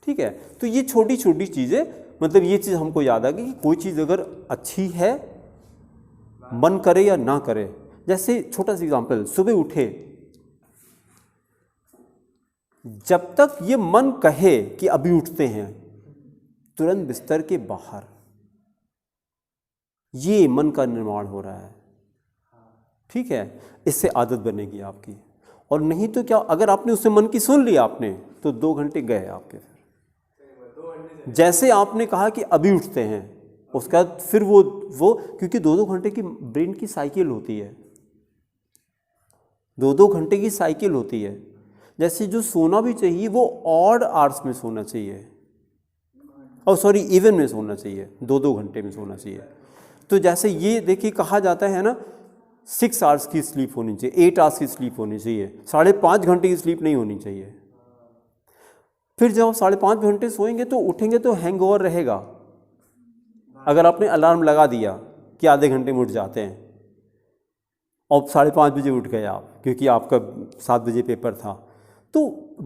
A: ठीक है। तो ये छोटी छोटी चीज़ें, मतलब ये चीज़ हमको याद आ गई कि कोई चीज़ अगर अच्छी है, मन करे या ना करे। जैसे छोटा सा एग्जाम्पल, सुबह उठे, जब तक ये मन कहे कि अभी उठते हैं, तुरंत बिस्तर के बाहर, ये मन का निर्माण हो रहा है, ठीक है। इससे आदत बनेगी आपकी। और नहीं तो क्या, अगर आपने उससे मन की सुन लिया आपने, तो 2 घंटे गए आपके। फिर जैसे आपने कहा कि अभी उठते हैं, उसके बाद फिर वो क्योंकि 2-2 घंटे की ब्रेन की साइकिल होती है, 2-2 घंटे की साइकिल होती है। जैसे जो सोना भी चाहिए वो ऑड आवर्स में सोना चाहिए, और सॉरी इवन में सोना चाहिए, 2-2 घंटे में सोना चाहिए। तो जैसे ये देखिए कहा जाता है ना, 6 आवर्स की स्लीप होनी चाहिए, 8 आवर्स की स्लीप होनी चाहिए, 5.5 घंटे की स्लीप नहीं होनी चाहिए। फिर जब आप 5.5 घंटे सोएंगे तो उठेंगे तो हैंगओवर रहेगा। अगर आपने अलार्म लगा दिया कि आधे घंटे में उठ जाते हैं, और 5:30 बजे उठ गए आप क्योंकि आपका 7 बजे पेपर था, तो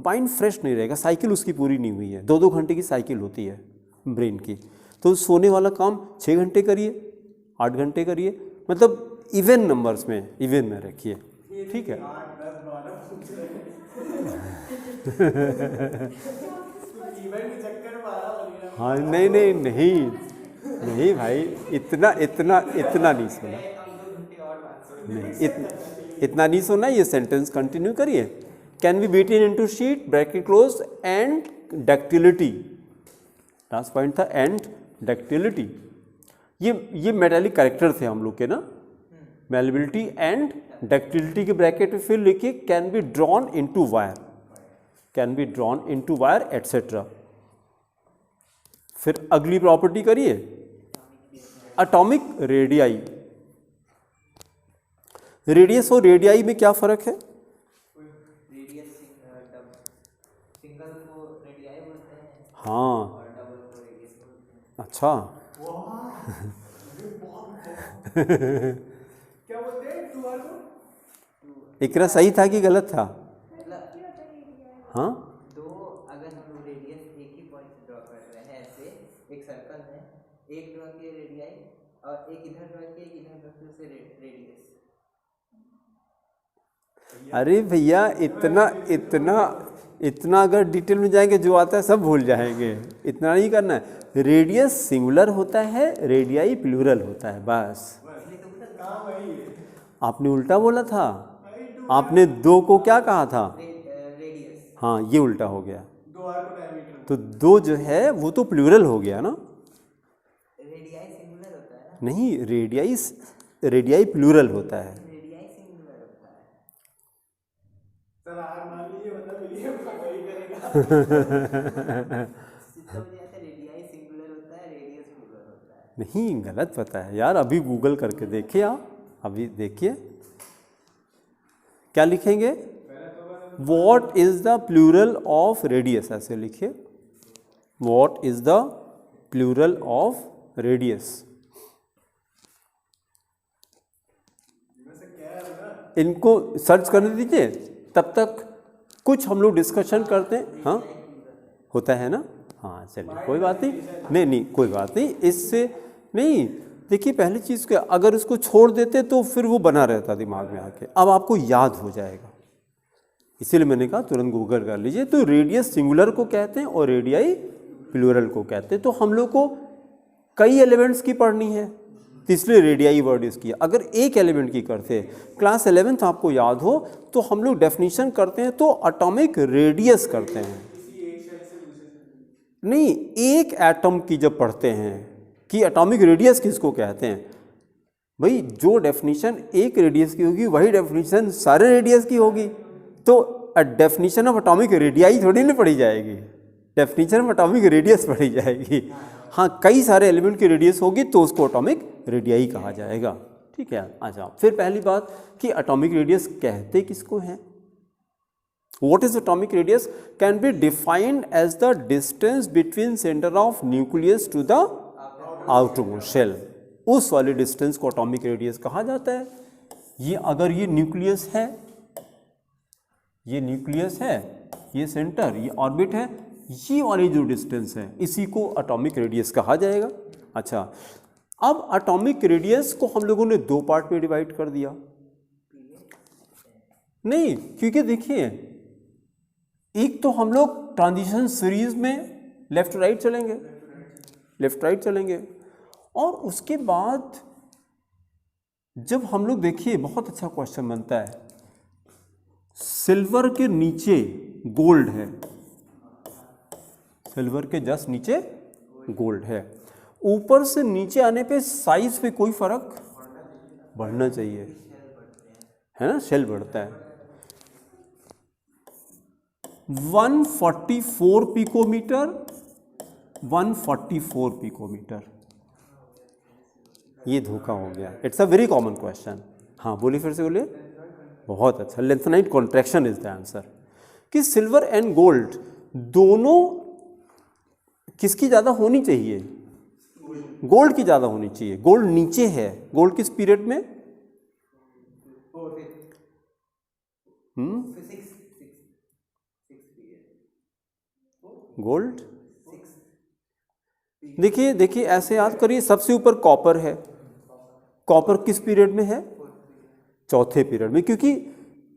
A: माइंड फ्रेश नहीं रहेगा, साइकिल उसकी पूरी नहीं हुई है, 2-2 घंटे की साइकिल होती है ब्रेन की। तो सोने वाला काम 6 घंटे करिए, 8 घंटे करिए, मतलब इवन नंबर्स में, इवन में रखिए, ठीक है।
C: 8, 10, 12 पूछ रहे हैं। इवेंट के चक्कर में 12 बन गया।
A: हाँ नहीं नहीं नहीं नहीं भाई, इतना इतना इतना नहीं सुना, नहीं इतना नहीं सुना। ये सेंटेंस कंटिन्यू करिए। Can be beaten into sheet, bracket close, and ductility, last point था एंड डक्टिलिटी। ये मेटालिक कैरेक्टर थे हम लोग के ना, मेलेबिलिटी एंड डक्टिलिटी के ब्रैकेट में फिर लिखिए can be drawn into wire, can be drawn into wire etcetera. फिर अगली प्रॉपर्टी करिए, एटॉमिक रेडियाई। रेडियस और रेडियाई में क्या फर्क है?
B: रेडियस सिंगल को रेडियाई बोलते हैं
A: हाँ
B: और डबल को रेडियस बोलते हैं।
A: अच्छा
C: क्या बोलते हैं 2 को?
A: इकरा सही था कि गलत था?
B: मतलब
A: हाँ
B: दो, अगर हम रेडियस एक ही पॉइंट से ड्रॉ कर रहे हैं, ऐसे एक सर्कल में एक ड्रॉ किए रेडियाई और एक इधर ड्रॉ किए, एक इधर ड्रॉ किए, उसे रेडियस।
A: अरे भैया इतना इतना इतना अगर डिटेल में जाएंगे जो आता है सब भूल जाएंगे, इतना नहीं करना है। रेडियस सिंगुलर होता है, रेडियाई प्लूरल होता है, बस।
C: हाँ वही है।
A: आपने उल्टा बोला था, आपने 2 को क्या कहा था?
B: रेडियस।
A: हाँ ये उल्टा हो गया,
C: 2 को डायमीटर।
A: तो 2 जो है वो तो प्लूरल हो गया ना।
B: रेडियाई सिंगुलर होता है ना,
A: नहीं, रेडियाई प्लूरल होता है।
B: रेडियाई सिंगुलर होता है।
C: सर आग मान लीजिए, मतलब ये वही करेगा।
B: सिस्टम में जाते रेडियाई सिंगुलर होता है, रेडियस प्लूरल होता है।
A: नहीं गलत पता है यार, अभी गूगल करके देखिए आप, अभी देखिए क्या लिखेंगे, what is the plural of radius, ऐसे लिखिए, what is the plural of radius. इनको सर्च करने दीजिए, तब तक कुछ हम लोग डिस्कशन करते हैं। हाँ होता है ना, हाँ चलिए कोई बात नहीं, नहीं नहीं कोई बात नहीं, इससे नहीं। देखिए पहली चीज़ क्या, अगर इसको छोड़ देते तो फिर वो बना रहता दिमाग में आके, अब आपको याद हो जाएगा, इसीलिए मैंने कहा तुरंत गूगल कर लीजिए। तो रेडियस सिंगुलर को कहते हैं और रेडियाई प्लूरल को कहते हैं। तो हम लोग को कई एलिमेंट्स की पढ़नी है, तो इसलिए रेडियाई वर्ड यूज़ किया। अगर एक एलिमेंट की करते हैं, क्लास 11th आपको याद हो तो हम लोग डेफिनेशन करते हैं तो एटॉमिक रेडियस करते हैं, नहीं एक एटम की जब पढ़ते हैं कि एटॉमिक रेडियस किसको कहते हैं। भाई जो डेफिनेशन एक रेडियस की होगी वही डेफिनेशन सारे रेडियस की होगी, तो डेफिनेशन ऑफ एटॉमिक रेडियाई थोड़ी ना पढ़ी जाएगी, डेफिनेशन ऑफ एटॉमिक रेडियस पढ़ी जाएगी। हाँ कई सारे एलिमेंट की रेडियस होगी तो उसको एटॉमिक रेडियाई कहा जाएगा, ठीक है। अच्छा फिर पहली बात कि एटॉमिक रेडियस कहते किसको हैं। What is atomic radius? Can be defined as the distance between center of nucleus to the outermost shell. उस वाले डिस्टेंस को एटॉमिक रेडियस कहा जाता है। ये अगर ये न्यूक्लियस है, ये न्यूक्लियस है, ये सेंटर, ये ऑर्बिट है, ये वाली जो डिस्टेंस है इसी को एटॉमिक रेडियस कहा जाएगा। अच्छा अब एटॉमिक रेडियस को हम लोगों ने 2 पार्ट में डिवाइड कर दिया। नहीं, क्योंकि देखिए एक तो हम लोग ट्रांजिशन सीरीज में लेफ्ट राइट चलेंगे, लेफ्ट राइट चलेंगे, और उसके बाद जब हम लोग देखिए बहुत अच्छा क्वेश्चन बनता है, सिल्वर के नीचे गोल्ड है, सिल्वर के जस्ट नीचे गोल्ड है, ऊपर से नीचे आने पे साइज पे कोई फर्क बढ़ना चाहिए, है ना, शेल बढ़ता है। 144 पिकोमीटर, 144 पिकोमीटर, ये धोखा हो गया। It's a very common question. हाँ बोलिए, फिर से बोलिए। बहुत अच्छा, lanthanide contraction is the answer. कि सिल्वर एंड गोल्ड दोनों किसकी ज़्यादा होनी चाहिए? गोल्ड की ज़्यादा होनी चाहिए। गोल्ड नीचे है, गोल्ड किस पीरियड में? गोल्ड। देखिए देखिए ऐसे याद करिए, सबसे ऊपर कॉपर है। कॉपर किस पीरियड में है? चौथे पीरियड में, क्योंकि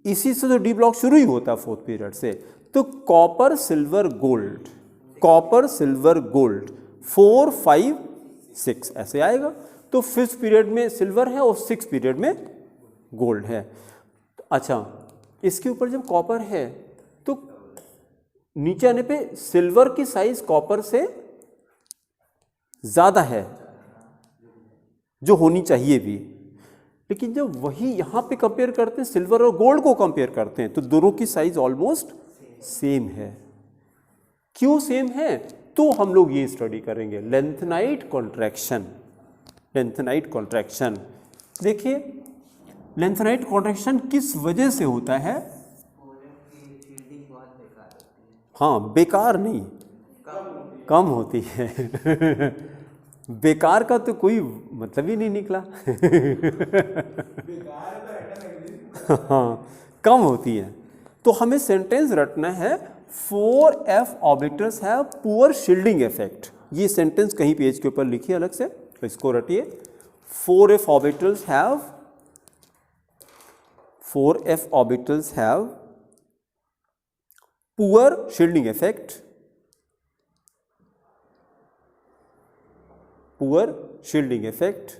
A: इसी से तो डी ब्लॉक शुरू ही होता है, फोर्थ पीरियड से। तो copper silver gold, copper silver gold 4 5 6 ऐसे आएगा। तो फिफ्थ पीरियड में सिल्वर है और सिक्स पीरियड में गोल्ड है। अच्छा, इसके ऊपर जब कॉपर है तो नीचे आने पे सिल्वर की साइज कॉपर से ज़्यादा है, जो होनी चाहिए भी। लेकिन जब वही यहाँ पे कंपेयर करते हैं, सिल्वर और गोल्ड को कंपेयर करते हैं, तो दोनों की साइज ऑलमोस्ट सेम है। क्यों सेम है? तो हम लोग ये स्टडी करेंगे, लेंथेनाइट कॉन्ट्रैक्शन। लेंथेनाइट कॉन्ट्रैक्शन देखिए, लेंथेनाइट कॉन्ट्रैक्शन किस वजह से होता है? हाँ, बेकार नहीं, कम होती है। बेकार का तो कोई मतलब ही नहीं निकला। हाँ, कम होती है। तो हमें सेंटेंस रटना है 4f orbitals have poor shielding effect. ये सेंटेंस कहीं पेज के ऊपर लिखिए अलग से, तो इसको रटिए। 4f orbitals have poor shielding effect, poor shielding effect.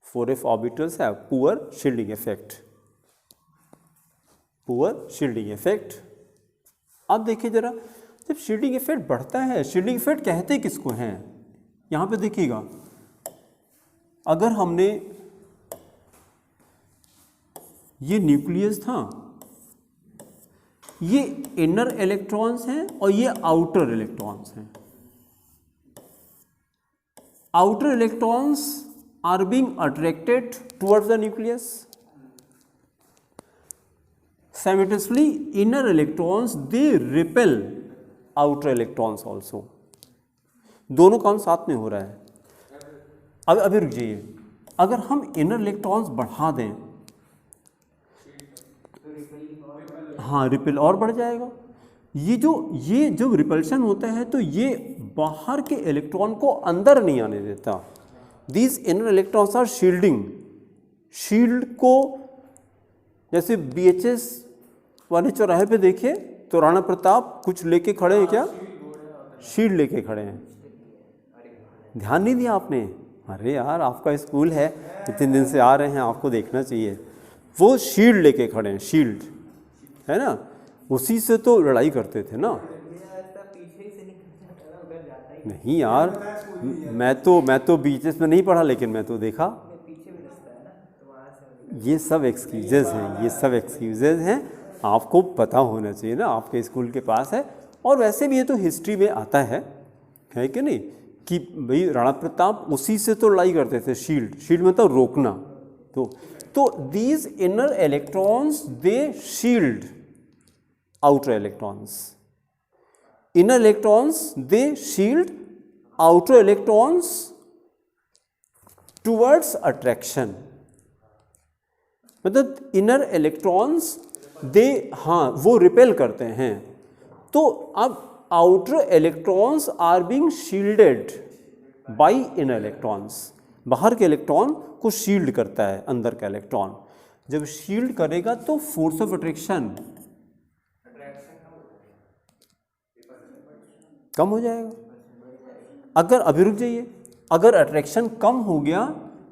A: 4f orbitals have poor shielding effect, poor shielding effect. अब देखिए जरा, जब शील्डिंग इफेक्ट बढ़ता है, शील्डिंग इफेक्ट कहते किसको हैं? यहां पे देखिएगा, अगर हमने ये न्यूक्लियस था, ये इनर इलेक्ट्रॉन्स हैं और ये आउटर इलेक्ट्रॉन्स हैं। Outer electrons are being attracted towards the nucleus, simultaneously inner electrons they repel outer electrons also। दोनों काम साथ में हो रहा है। अब अभी रुक जाइए, अगर हम इनर इलेक्ट्रॉन्स बढ़ा दें, हाँ, रिपेल और बढ़ जाएगा। ये जब रिपल्शन होता है तो ये बाहर के इलेक्ट्रॉन को अंदर नहीं आने देता। These inner electrons are shielding, shield को, जैसे BHS वाले चौराहे पे देखिए तो राणा प्रताप कुछ लेके खड़े हैं, क्या शील्ड लेके खड़े हैं? ध्यान नहीं दिया आपने? अरे यार, आपका स्कूल है, इतने दिन से आ रहे हैं, आपको देखना चाहिए। वो शील्ड लेके खड़े हैं, शील्ड है ना, उसी से तो लड़ाई करते थे ना। नहीं यार, मैं तो BHS में नहीं पढ़ा, लेकिन मैं तो देखा। ये सब एक्सक्यूजेज हैं, ये सब एक्सक्यूजेज हैं, आपको पता होना चाहिए ना, आपके स्कूल के पास है। और वैसे भी ये तो हिस्ट्री में आता है कि नहीं, कि भाई राणा प्रताप उसी से तो लड़ाई करते थे, शील्ड, शील्ड मतलब रोकना। तो these inner electrons they shield outer electrons, inner electrons they shield outer electrons towards attraction. मतलब इनर इलेक्ट्रॉन्स दे, हाँ, वो रिपेल करते हैं। तो अब outer electrons are being shielded by inner electrons, बाहर के इलेक्ट्रॉन को शील्ड करता है अंदर का इलेक्ट्रॉन। जब शील्ड करेगा तो फोर्स ऑफ अट्रैक्शन कम हो जाएगा। अगर, अभी रुक जाइए, अगर अट्रैक्शन कम हो गया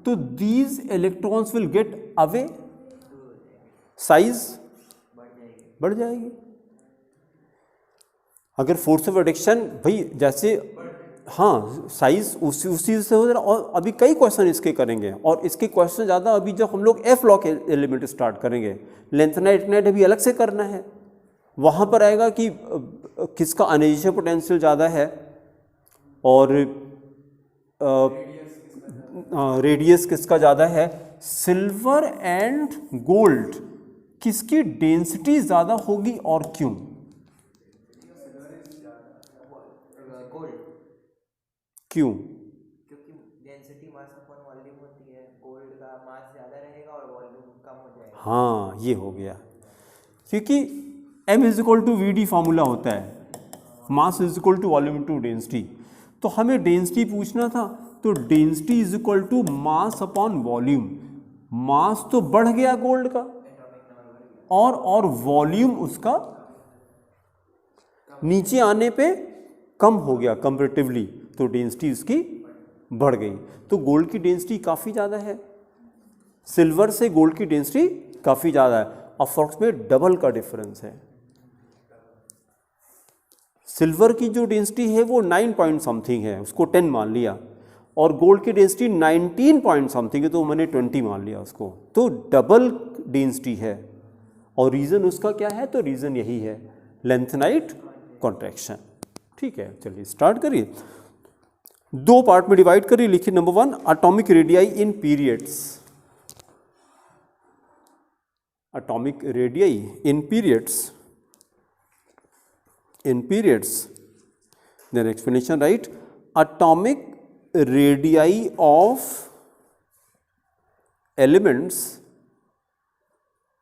A: तो these electrons will get away, size बढ़ जाएगी। अगर फोर्स ऑफ अट्रैक्शन, भाई जैसे, हाँ, साइज उसी से हो रहा। और अभी कई क्वेश्चन इसके करेंगे, और इसके क्वेश्चन ज़्यादा अभी जब हम लोग F लॉ के एलिमेंट स्टार्ट करेंगे, लेंथेनाइट अभी अलग से करना है, वहाँ पर आएगा कि किसका अनएजिशन पोटेंशियल ज़्यादा है और रेडियस किसका ज़्यादा है। सिल्वर एंड गोल्ड किसकी डेंसिटी ज़्यादा होगी और क्यों? क्यों?
B: क्योंकि डेंसिटी मास अपॉन वॉल्यूम होती है, गोल्ड का मास ज़्यादा रहेगा और वॉल्यूम कम हो जाएगा।
A: हाँ, ये हो गया, क्योंकि m is equal to V D formula होता है, mass is equal to volume into density. तो हमें डेंसिटी पूछना था, तो density is equal to mass upon volume. Mass तो बढ़ गया गोल्ड का, और वॉल्यूम उसका नीचे आने पे कम हो गया कंपैरेटिवली, तो डेंसिटी उसकी बढ़ गई। तो गोल्ड की डेंसिटी काफ़ी ज़्यादा है, सिल्वर से गोल्ड की डेंसिटी काफ़ी ज़्यादा है, अप्रॉक्सीमेट डबल का डिफरेंस है। सिल्वर की जो डेंसिटी है वो 9 पॉइंट समथिंग है, उसको 10 मान लिया, और गोल्ड की डेंसिटी 19 पॉइंट समथिंग है, तो मैंने 20 मान लिया उसको, तो डबल डेंसिटी है। और रीज़न उसका क्या है, तो रीज़न यही है, लेंथेनाइट कॉन्ट्रैक्शन। ठीक है, चलिए स्टार्ट करिए। 2 पार्ट में डिवाइड करिए, लिखिए number 1 atomic radii in periods. Atomic radii in periods, then explanation, right? Atomic radii of elements,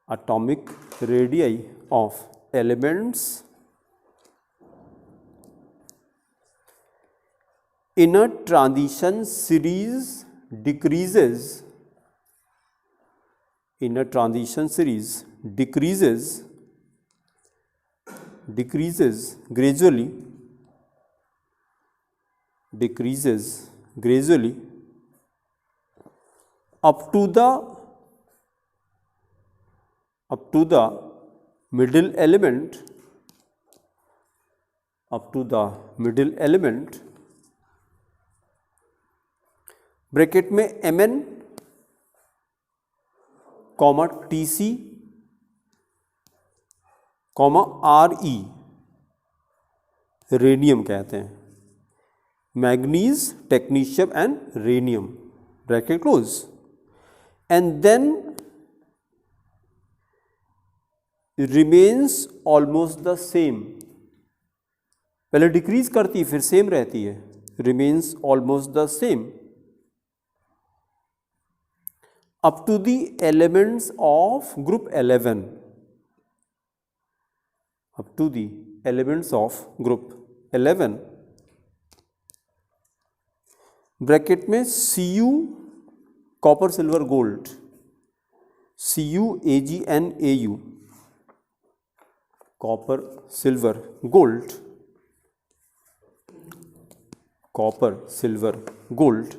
A: atomic radii of elements in a transition series decreases, in a transition series decreases gradually up to the middle element, bracket में Mn comma Tc comma Re, radium कहते हैं, manganese, technetium and rhenium, bracket close, and then remains almost the same. पहले decrease करती है फिर same रहती है, remains almost the same up to the elements of group 11, up to the elements of group 11, bracket में Cu copper silver gold, Cu AgNAu copper silver gold, copper silver gold,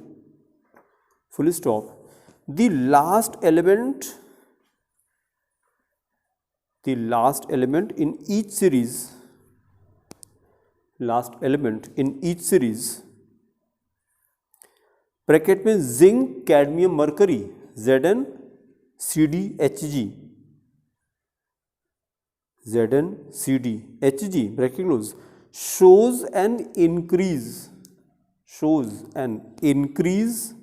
A: full stop. The last element in each series, bracket में zinc cadmium mercury ZnCdHg, bracket close, shows an increase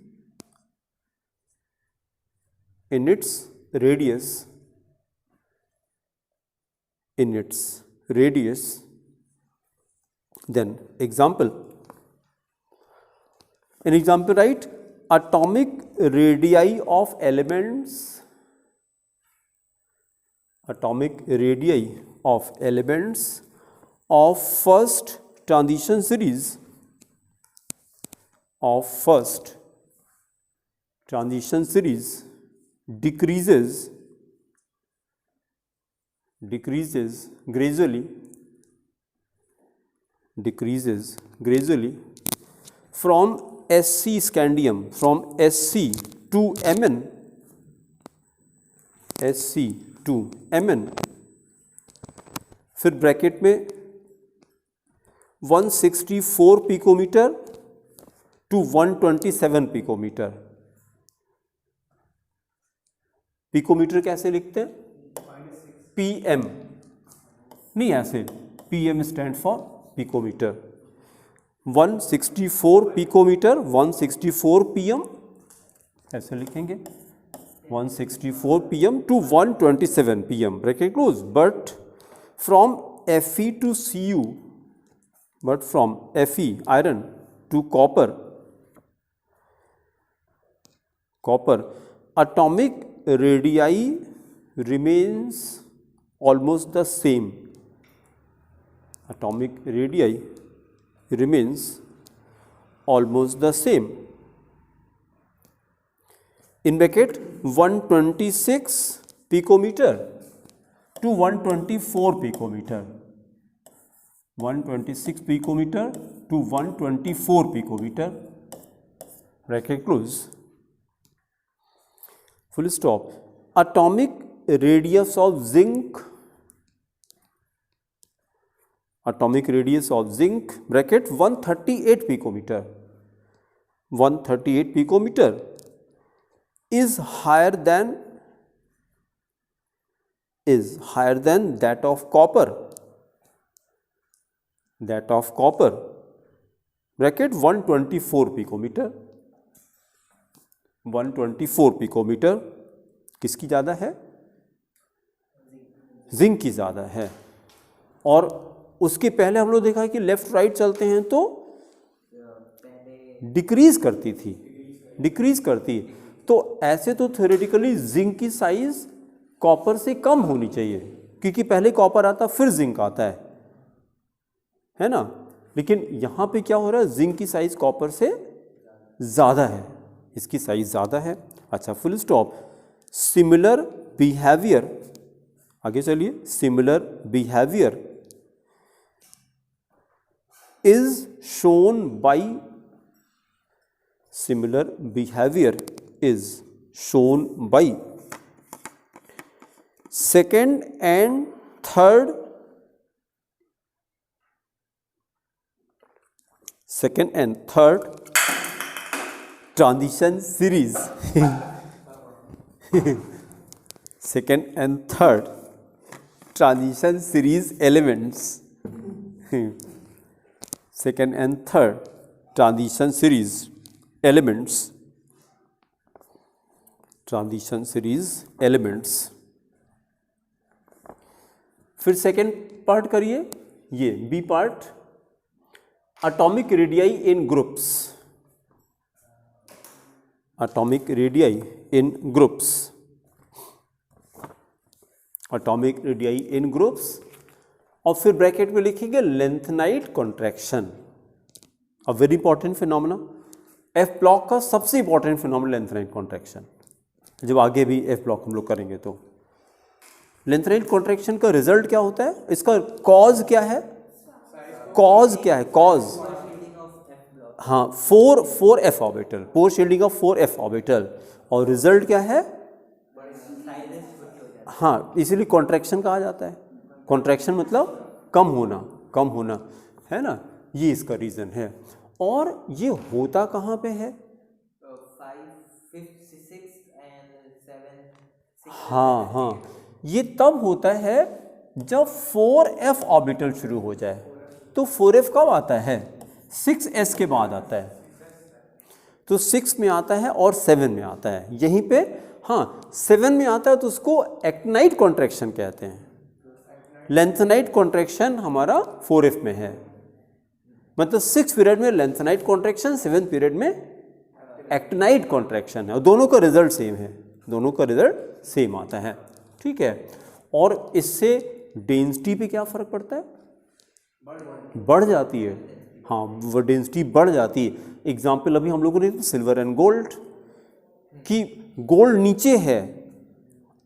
A: in its radius, then example, right? Atomic radii of elements, of first transition series, decreases gradually from Sc scandium, from Sc to Mn, फिर bracket में 164 picometre to 127 picometre. Picometre कैसे लिखते हैं? PM, नहीं ऐसे, PM stand for picometre. 164 picometre, 164 PM ऐसे लिखेंगे, 164 PM to 127 PM, bracket close. But from Fe to Cu, but from Fe iron to copper, atomic radii remains almost the same, atomic radii remains almost the same. In bracket 126 picometer to 124 picometer, 126 picometer to 124 picometer, bracket close, full stop. Atomic radius of zinc, atomic radius of zinc, bracket 138 picometer, 138 picometer is higher than that of copper, that of copper, bracket 124 picometer, 124 picometer किसकी ज़्यादा है? Zinc की ज़्यादा है। और उसके पहले हम लोग देखा है कि लेफ्ट राइट चलते हैं तो डिक्रीज करती थी, डिक्रीज करती। तो ऐसे तो थ्योरेटिकली जिंक की साइज कॉपर से कम होनी चाहिए, क्योंकि पहले कॉपर आता फिर जिंक आता है ना। लेकिन यहाँ पे क्या हो रहा है, जिंक की साइज कॉपर से ज़्यादा है, इसकी साइज ज़्यादा है। अच्छा, फुल स्टॉप। सिमिलर बिहेवियर, आगे चलिए। Similar behaviour is shown by, similar behaviour is shown by second and third, second and third transition series second and third transition series elements second and third transition series elements, transition series elements। फिर second part करिए, ये B part. Atomic radii in groups, atomic radii in groups, atomic radii in groups। और फिर bracket में लिखेंगे lanthanide contraction, a very important phenomena. F block का सबसे important phenomena lanthanide contraction. जब आगे भी एफ ब्लॉक हम लोग करेंगे तो लेंथनाइट कॉन्ट्रैक्शन का रिजल्ट क्या होता है, इसका कॉज क्या है, कॉज क्या है, कॉज, हाँ, 4f orbital, poor shielding of 4f orbital. और रिजल्ट क्या है, हाँ, इसीलिए कॉन्ट्रैक्शन कहा जाता है। कॉन्ट्रैक्शन मतलब कम होना, कम होना, है ना, ये इसका रीजन है। और ये होता कहाँ पे है,
B: 5, 5, 6 and 7,
A: हाँ हाँ, ये तब होता है जब 4f ऑर्बिटल शुरू हो जाए। तो 4f कब आता है, 6s के बाद आता है। तो 6 में आता है और 7 में आता है, यहीं पे, हाँ 7 में आता है तो उसको एक्टिनाइट कॉन्ट्रैक्शन कहते हैं। लेंथनाइट कॉन्ट्रैक्शन हमारा 4f में है, मतलब 6 पीरियड में लेंथनाइट कॉन्ट्रैक्शन, 7 पीरियड में एक्टिनाइट कॉन्ट्रैक्शन है। और दोनों का रिजल्ट सेम है, दोनों का रिजल्ट सेम आता है, ठीक है। और इससे डेंसिटी पे क्या फर्क पड़ता है, बढ़ जाती है, हाँ, वो डेंसिटी बढ़ जाती है। एग्जाम्पल अभी हम लोगों ने सिल्वर एंड गोल्ड कि गोल्ड नीचे है,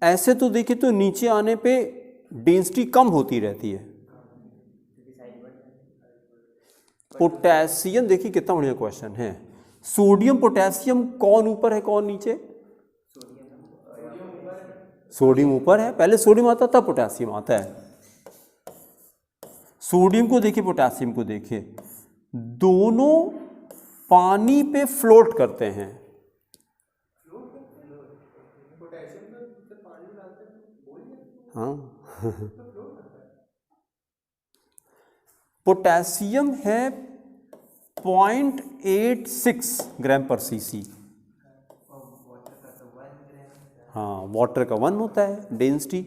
A: ऐसे तो देखिए तो नीचे आने पे डेंसिटी कम होती रहती है। पोटेशियम, देखिए कितना बढ़िया क्वेश्चन है। सोडियम पोटेशियम कौन ऊपर है कौन नीचे, सोडियम ऊपर है, पहले सोडियम आता तब पोटेशियम आता है। सोडियम को देखिए, पोटेशियम को देखिए, दोनों पानी पे फ्लोट करते हैं। हाँ पोटेशियम है 0.86 ग्राम पर सीसी, हाँ, वाटर का 1 होता है डेंसिटी।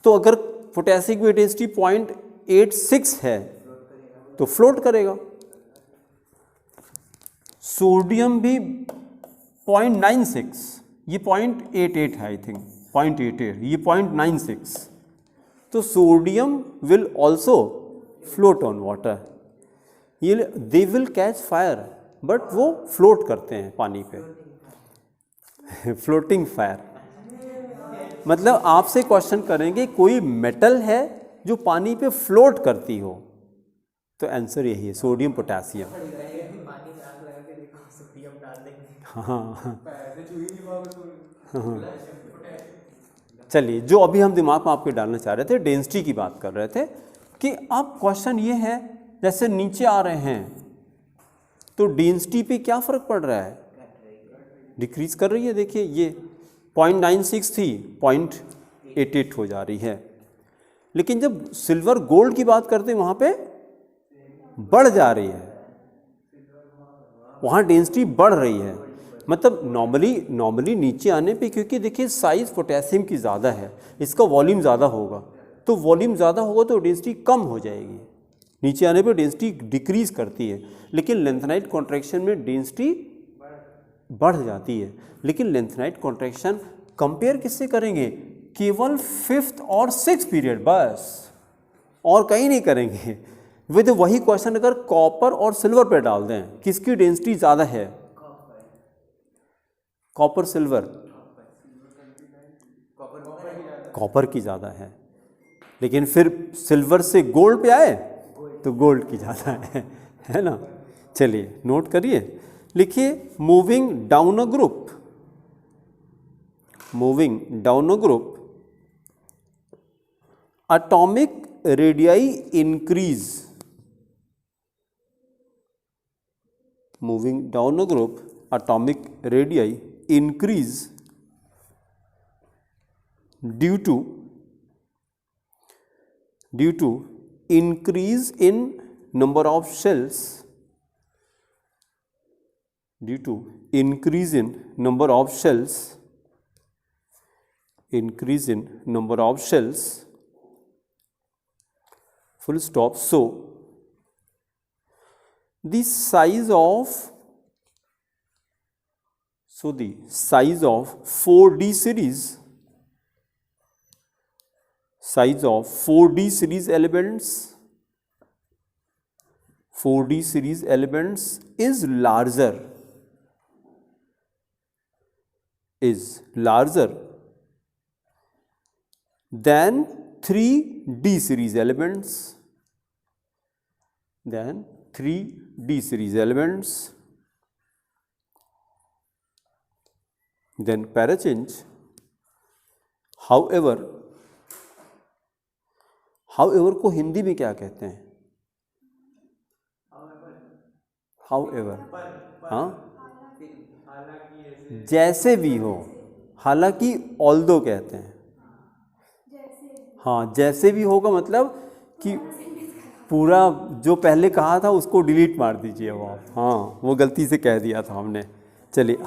A: तो अगर पोटेशियम की डेंसिटी 0.86 है तो फ्लोट करेगा। सोडियम भी 0.96, ये 0.88 है, आई थिंक 0.88, ये 0.96, तो sodium will also float on water, ये they will catch fire but वो फ्लोट करते हैं पानी पे, फ्लोटिंग फायर। मतलब आपसे क्वेश्चन करेंगे कोई मेटल है जो पानी पे फ्लोट करती हो, तो आंसर यही है सोडियम पोटेशियम।
B: पानी में आग लगा के देखो, सोडियम डाल देंगे।
A: हाँ
C: पैसे छू ही नहीं पाओगे
A: चलिए, जो अभी हम दिमाग में आपके डालना चाह रहे थे, डेंसिटी की बात कर रहे थे कि अब क्वेश्चन ये है जैसे नीचे आ रहे हैं तो डेंसिटी पे क्या फ़र्क पड़ रहा है, डिक्रीज कर रही है। देखिए ये 0.96 थी 0.88 हो जा रही है, लेकिन जब सिल्वर गोल्ड की बात करते हैं वहाँ पे बढ़ जा रही है, वहाँ डेंसिटी बढ़ रही है। मतलब नॉर्मली नीचे आने पे, क्योंकि देखिए साइज़ पोटेशियम की ज़्यादा है, इसका वॉल्यूम ज़्यादा होगा, तो वॉल्यूम ज़्यादा होगा तो डेंसिटी कम हो जाएगी, नीचे आने पे डेंसिटी डिक्रीज करती है। लेकिन लेंथेनाइट कॉन्ट्रैक्शन में डेंसिटी बढ़ जाती है। लेकिन लेंथेनाइट कॉन्ट्रैक्शन कंपेयर किससे करेंगे, केवल 5th और 6th पीरियड बस, और कहीं नहीं करेंगे। विद वही क्वेश्चन अगर कॉपर और सिल्वर पे डाल दें, किसकी डेंसिटी ज़्यादा है, कॉपर सिल्वर, कॉपर की ज़्यादा है। लेकिन फिर सिल्वर से गोल्ड पे आए तो गोल्ड की ज़्यादा है ना। चलिए नोट करिए, लिखिए moving down a group, moving down a group atomic radii increase, moving down a group atomic radii increase due to increase in number of shells, due to increase in number of shells, increase in number of shells, full stop. So the size of 4D series, size of 4D series elements, 4D series elements is larger than 3D series elements, than 3D series elements. Then parachange, however को हिंदी में क्या कहते हैं, however, हाँ जैसे भी हो, हालांकि although कहते हैं, हाँ जैसे भी होगा मतलब कि पूरा जो पहले कहा था उसको डिलीट मार दीजिए वो आप, हाँ वो गलती से कह दिया था हमने। चलिए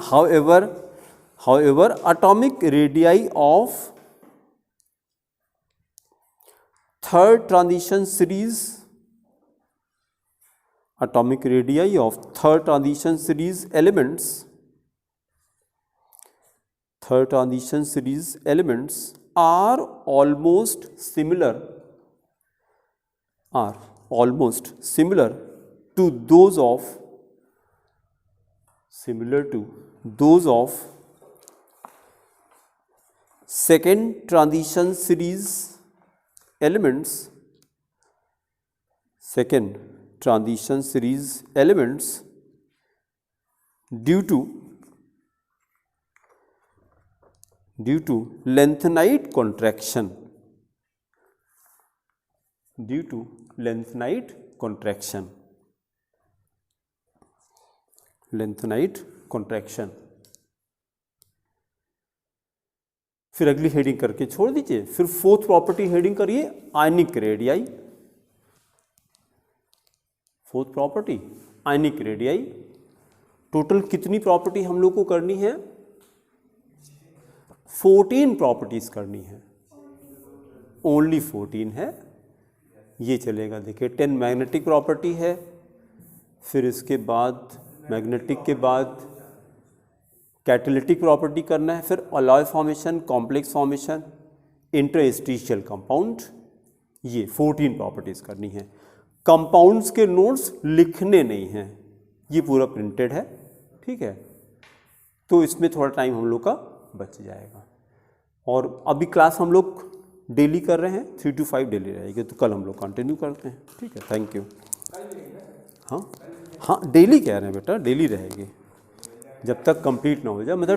A: however atomic radii of third transition series, atomic radii of third transition series elements, third transition series elements are almost similar to those of second transition series elements, second transition series elements due to lengthenite contraction, due to lengthenite contraction, lengthenite contraction। फिर अगली heading करके छोड़ दीजिए। फिर 4th property heading करिए ionic radii, 4th property ionic radii. Total कितनी property हम लोग को करनी है, 14 प्रॉपर्टीज करनी है, ओनली 14 है, ये चलेगा। देखिए 10 मैग्नेटिक प्रॉपर्टी है, फिर इसके बाद मैग्नेटिक के बाद कैटालिटिक प्रॉपर्टी करना है, फिर alloy formation, complex formation, interstitial compound, ये 14 प्रॉपर्टीज़ करनी है। कंपाउंड्स के नोट्स लिखने नहीं हैं, ये पूरा प्रिंटेड है, ठीक है। तो इसमें थोड़ा टाइम हम लोग का बच जाएगा। और अभी क्लास हम लोग डेली कर रहे हैं, 3 to 5 डेली रहेगी, तो कल हम लोग कंटिन्यू करते हैं, ठीक है। Thank you. हाँ हाँ, डेली कह रहे हैं बेटा, डेली रहेगी जब तक कंप्लीट ना हो जाए, मतलब